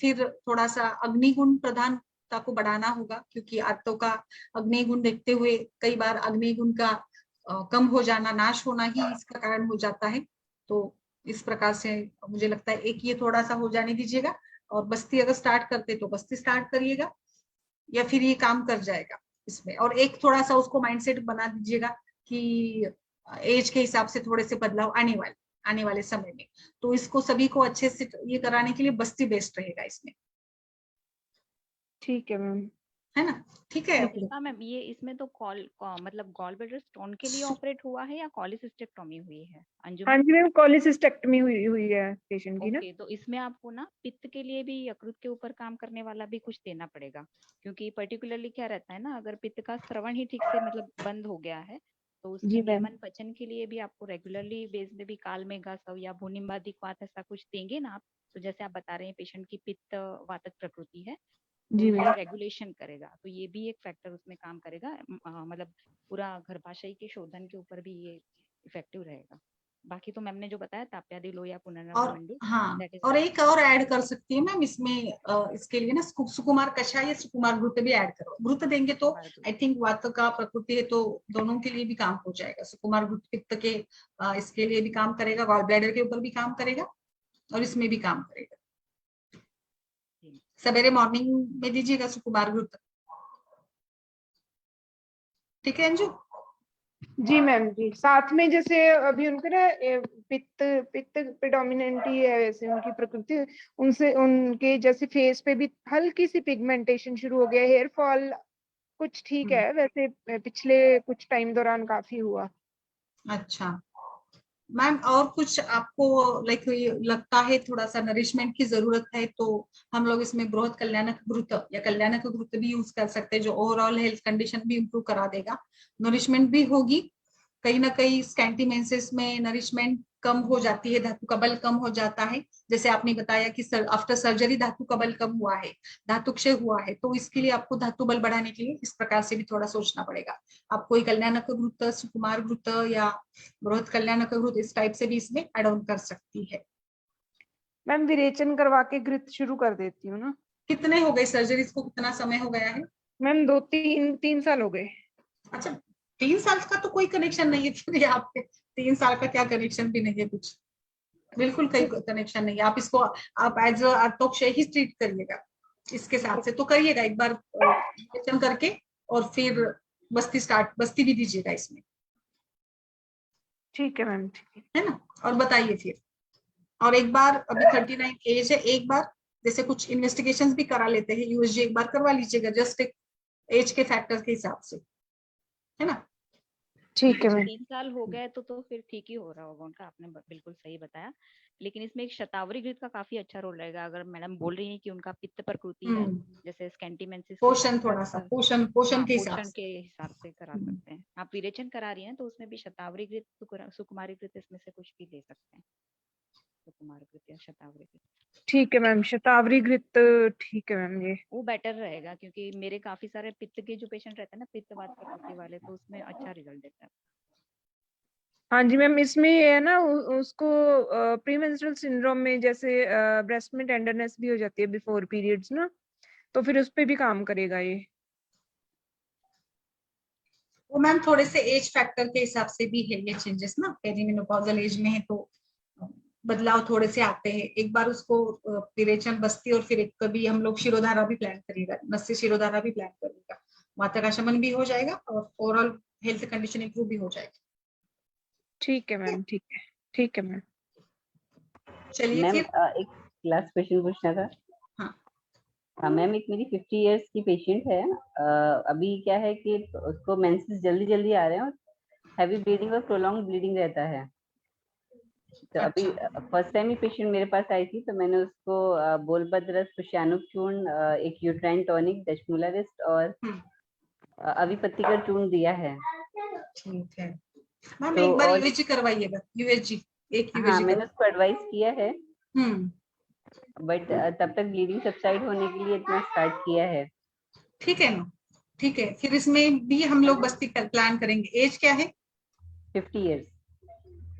फिर थोड़ा सा अग्निगुण प्रधानता को बढ़ाना होगा, क्योंकि आत्तों का अग्निगुण देखते हुए कई बार अग्निगुण का कम हो जाना, नाश होना ही इसका कारण हो जाता है। तो इस प्रकार से मुझे लगता है एक ये थोड़ा सा हो जाने दीजिएगा। और बस्ती अगर स्टार्ट करते तो बस्ती स्टार्ट करिएगा, या फिर ये काम कर जाएगा इसमें। और एक थोड़ा सा उसको माइंडसेट बना दीजिएगा कि एज के हिसाब से थोड़े से बदलाव आने वाले समय में, तो इसको सभी को अच्छे से ये कराने के लिए बस्ती बेस्ट रहेगा इसमें, ठीक है मैम। है ना? ठीक है। ठीक है। हाँ मैम, ये इसमें तो मतलब गॉल ब्लैडर स्टोन के लिए ऑपरेट हुआ है या कॉलिसिस्टेक्टोमी हुई है अंजुम? हाँ जी मैम, कॉलिसिस्टेक्टमी हुई हुई है पेशेंट की ना। ओके, तो इसमें आपको ना पित्त के लिए भी यकृत के ऊपर काम करने वाला भी कुछ देना पड़ेगा, क्योंकि पर्टिकुलरली क्या रहता है ना, अगर पित्त का स्रवण ही ठीक से मतलब बंद हो गया है तो उसमें जी मैम। नियमन पचन के लिए भी आपको रेगुलरली बेस में भी काल मेघा सव या भूनिम्बादिक वात ऐसा कुछ देंगे ना आप। तो जैसे आप बता रहे हैं पेशेंट की पित्त वातक प्रकृति है, तो जी ये मैम। रेगुलेशन करेगा, तो ये भी एक फैक्टर उसमें काम करेगा। मतलब पूरा गर्भाशय के शोधन के ऊपर भी ये इफेक्टिव रहेगा। बाकी तो मैम ने जो बताया ताप्यादि लो या पुनर्नवा और मंडूक, हाँ, दैट इज और एक और ऐड कर सकती है मैम इसमें, इसके लिए ना सुकुमार कषाय या सुकुमार घृत भी ऐड करो। घृत देंगे तो आई थिंक वात का प्रकृति है तो दोनों के लिए भी काम हो जाएगा। सुकुमार घृत पित्त के इसके लिए भी काम करेगा, गॉल ब्लैडर के ऊपर भी काम करेगा, और इसमें भी काम करेगा। सवेरे मॉर्निंग में दीजिएगा सुकुमार घृत, ठीक है अंजू? जी मैम जी, साथ में जैसे अभी उनके ना पित्त पित्त प्रेडोमिनेंट ही है वैसे उनकी प्रकृति, उनसे उनके जैसे फेस पे भी हल्की सी पिगमेंटेशन शुरू हो गया, हेयर फॉल कुछ ठीक है वैसे, पिछले कुछ टाइम दौरान काफी हुआ। अच्छा मैम, और कुछ आपको लाइक लगता है थोड़ा सा नरिशमेंट की जरूरत है तो हम लोग इसमें बृहद कल्याणक घृत या कल्याणक घृत भी यूज कर सकते हैं, जो ओवरऑल हेल्थ कंडीशन भी इम्प्रूव करा देगा, नरिशमेंट भी होगी। कहीं ना कहीं स्कैंटी मेंसेस में नरिशमेंट कम हो जाती है, धातु का बल कम हो जाता है, जैसे आपने बताया कि आफ्टर सर्जरी धातु का बल कम हुआ है, धातुक्षय हुआ है, तो इसके लिए आपको धातु बल बढ़ाने के लिए इस प्रकार से भी थोड़ा सोचना पड़ेगा। आप कोई कल्याणक घृत, सुकुमार घृत या बृहद कल्याणक घृत इस टाइप से भी इसमें एड ऑन कर सकती है। मैम विरेचन करवा के घृत शुरू कर देती हूँ ना। कितने हो गए सर्जरीज को, कितना समय हो गया है? मैम 2 3 साल हो गए। अच्छा, 3 साल का तो कोई कनेक्शन नहीं है फिर आपके, 3 साल का क्या कनेक्शन भी नहीं है कुछ, बिल्कुल कोई कनेक्शन नहीं है। आप इसको आप एज आर्तोक्षय ही ट्रीट करिएगा, इसके साथ से तो करिएगा एक बार विवेचन करके, और फिर बस्ती भी दीजिएगा इसमें, ठीक है मैम, ठीक है ना? और बताइए फिर। और एक बार अभी 39 एज है, एक बार जैसे कुछ इन्वेस्टिगेशंस भी करा लेते हैं, यूएसजी एक बार करवा लीजिएगा, जस्ट एक एज के फैक्टर के हिसाब से, है ना? ठीक है मैम। 3 साल हो गए तो फिर ठीक ही हो रहा होगा उनका, आपने बिल्कुल सही बताया। लेकिन इसमें एक शतावरी घृत का काफी अच्छा रोल रहेगा, अगर मैडम बोल रही हैं कि उनका पित्त प्रकृति है, जैसे स्कैंटिमेंसिस के पोषण साथ थोड़ा सा साथ पोषण हाँ के हिसाब पोषण से। के हिसाब से करा सकते हैं। आप विरेचन करा रही हैं तो उसमें भी शतावरी घृत, सुकुमारी घृत, इसमें से कुछ भी ले सकते हैं, सुकुमारी घृत या शतावरी घृत। ठीक है मैम, शतावरी घृत ठीक है मैम, ये वो बेटर रहेगा, क्योंकि मेरे काफी सारे पित्त के जो पेशेंट रहते हैं ना, पित्तवात प्रकृति वाले, तो उसमें अच्छा रिजल्ट देता है। हाँ जी मैम। इसमें ये है ना, उसको प्रीमेंस्ट्रुअल सिंड्रोम में जैसे ब्रेस्ट में टेंडरनेस भी हो जाती है बिफोर पीरियड्स ना, तो फिर उस पे भी काम करेगा ये। वो मैम थोड़े से एज फैक्टर के हिसाब से भी है ये चेंजेस ना, पेरीमेनोपॉजल एज में है तो बदलाव थोड़े से आते हैं। एक बार उसको विरेचन बस्ती और फिर एक कभी हम लोग शिरोधारा भी प्लान करेगा, नस्य शिरोधारा भी प्लान करेगा, माता का शमन भी हो जाएगा और ओवरऑल हेल्थ कंडीशन इंप्रूव भी हो जाएगी। ठीक है मैम, ठीक है, ठीक है मैम। चलिए मैम फिर। एक लास्ट क्वेश्चन पूछना था। हाँ मैम, एक मेरी 50 इयर्स की पेशेंट है। अभी क्या है कि उसको मेंसेस जल्दी जल्दी आ रहे हैं और हैवी ब्लीडिंग और प्रोलॉन्ग ब्लीडिंग रहता है। तो अभी फर्स्ट टाइम ही पेशेंट मेरे पास आई थी, तो मैंने उसको बोलभद्र सुश्यानुक चूर्ण, एक यूट्राइन टॉनिक, दशमूलारिस्ट और अविपत्ति का चूर्ण दिया है। ठीक है मैम, तो एक बार और यूएसजी करवाइएगा, यूएसजी एक हाँ, यूएसजी मैंने उसको एडवाइस किया है, बट तब तक ब्लीडिंग सबसाइड होने के लिए इतना स्टार्ट किया है। ठीक है ना, ठीक है। फिर इसमें भी हम लोग बस्ती प्लान करेंगे। एज क्या है? 50 इयर्स।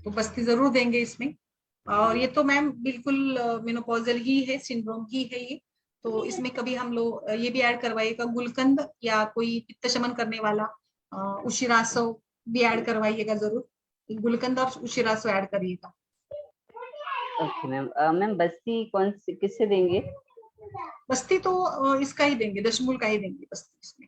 तो बस्ती जरूर देंगे इसमें। और ये तो मैम बिल्कुल मेनोपॉजल ही है, सिंड्रोम ही है ये। तो इसमें कभी हम लोग ये भी ऐड करवाइएगा, गुलकंद या कोई पित्त शमन करने वाला उशिरासो भी ऐड करवाइएगा जरूर। गुलकंद और उशिरासो ऐड करिएगा। Okay ma'am. मैम बस्ती कौन सी किससे देंगे? बस्ती तो इसका ही देंगे, दशमूल का ही देंगे बस्ती इसमें।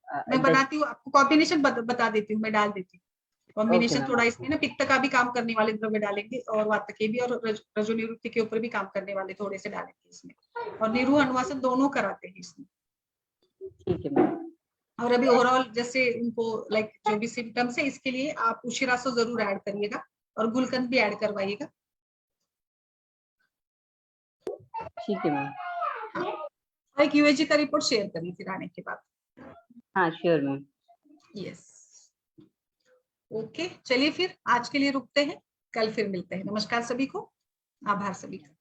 मैं दस। बनाती हूँ आपको कॉम्बिनेशन बता देती हूँ, मैं डाल देती हूँ ओके कॉम्बिनेशन मैम। थोड़ा। इसमें ना पित्त का भी काम करने वाले द्रव्य डालेंगे और वात के भी, और रजोनिवृत्ति के ऊपर भी काम करने वाले थोड़े से डालेंगे इसमें, और निरूह अनुवासन दोनों कराते हैं इसमें। ठीक है मैम। और अभी ओवरऑल जैसे उनको लाइक जो भी सिम्टम्स है, इसके लिए आप उशिरासो जरूर ऐड करिएगा और गुलकंद भी ऐड करवाइएगा। ठीक है मैम। एक यूएजी का रिपोर्ट शेयर करिए फिर आने के बाद। हाँ श्योर मैम। Yes, okay. चलिए फिर आज के लिए रुकते हैं, कल फिर मिलते हैं। नमस्कार सभी को, आभार सभी का।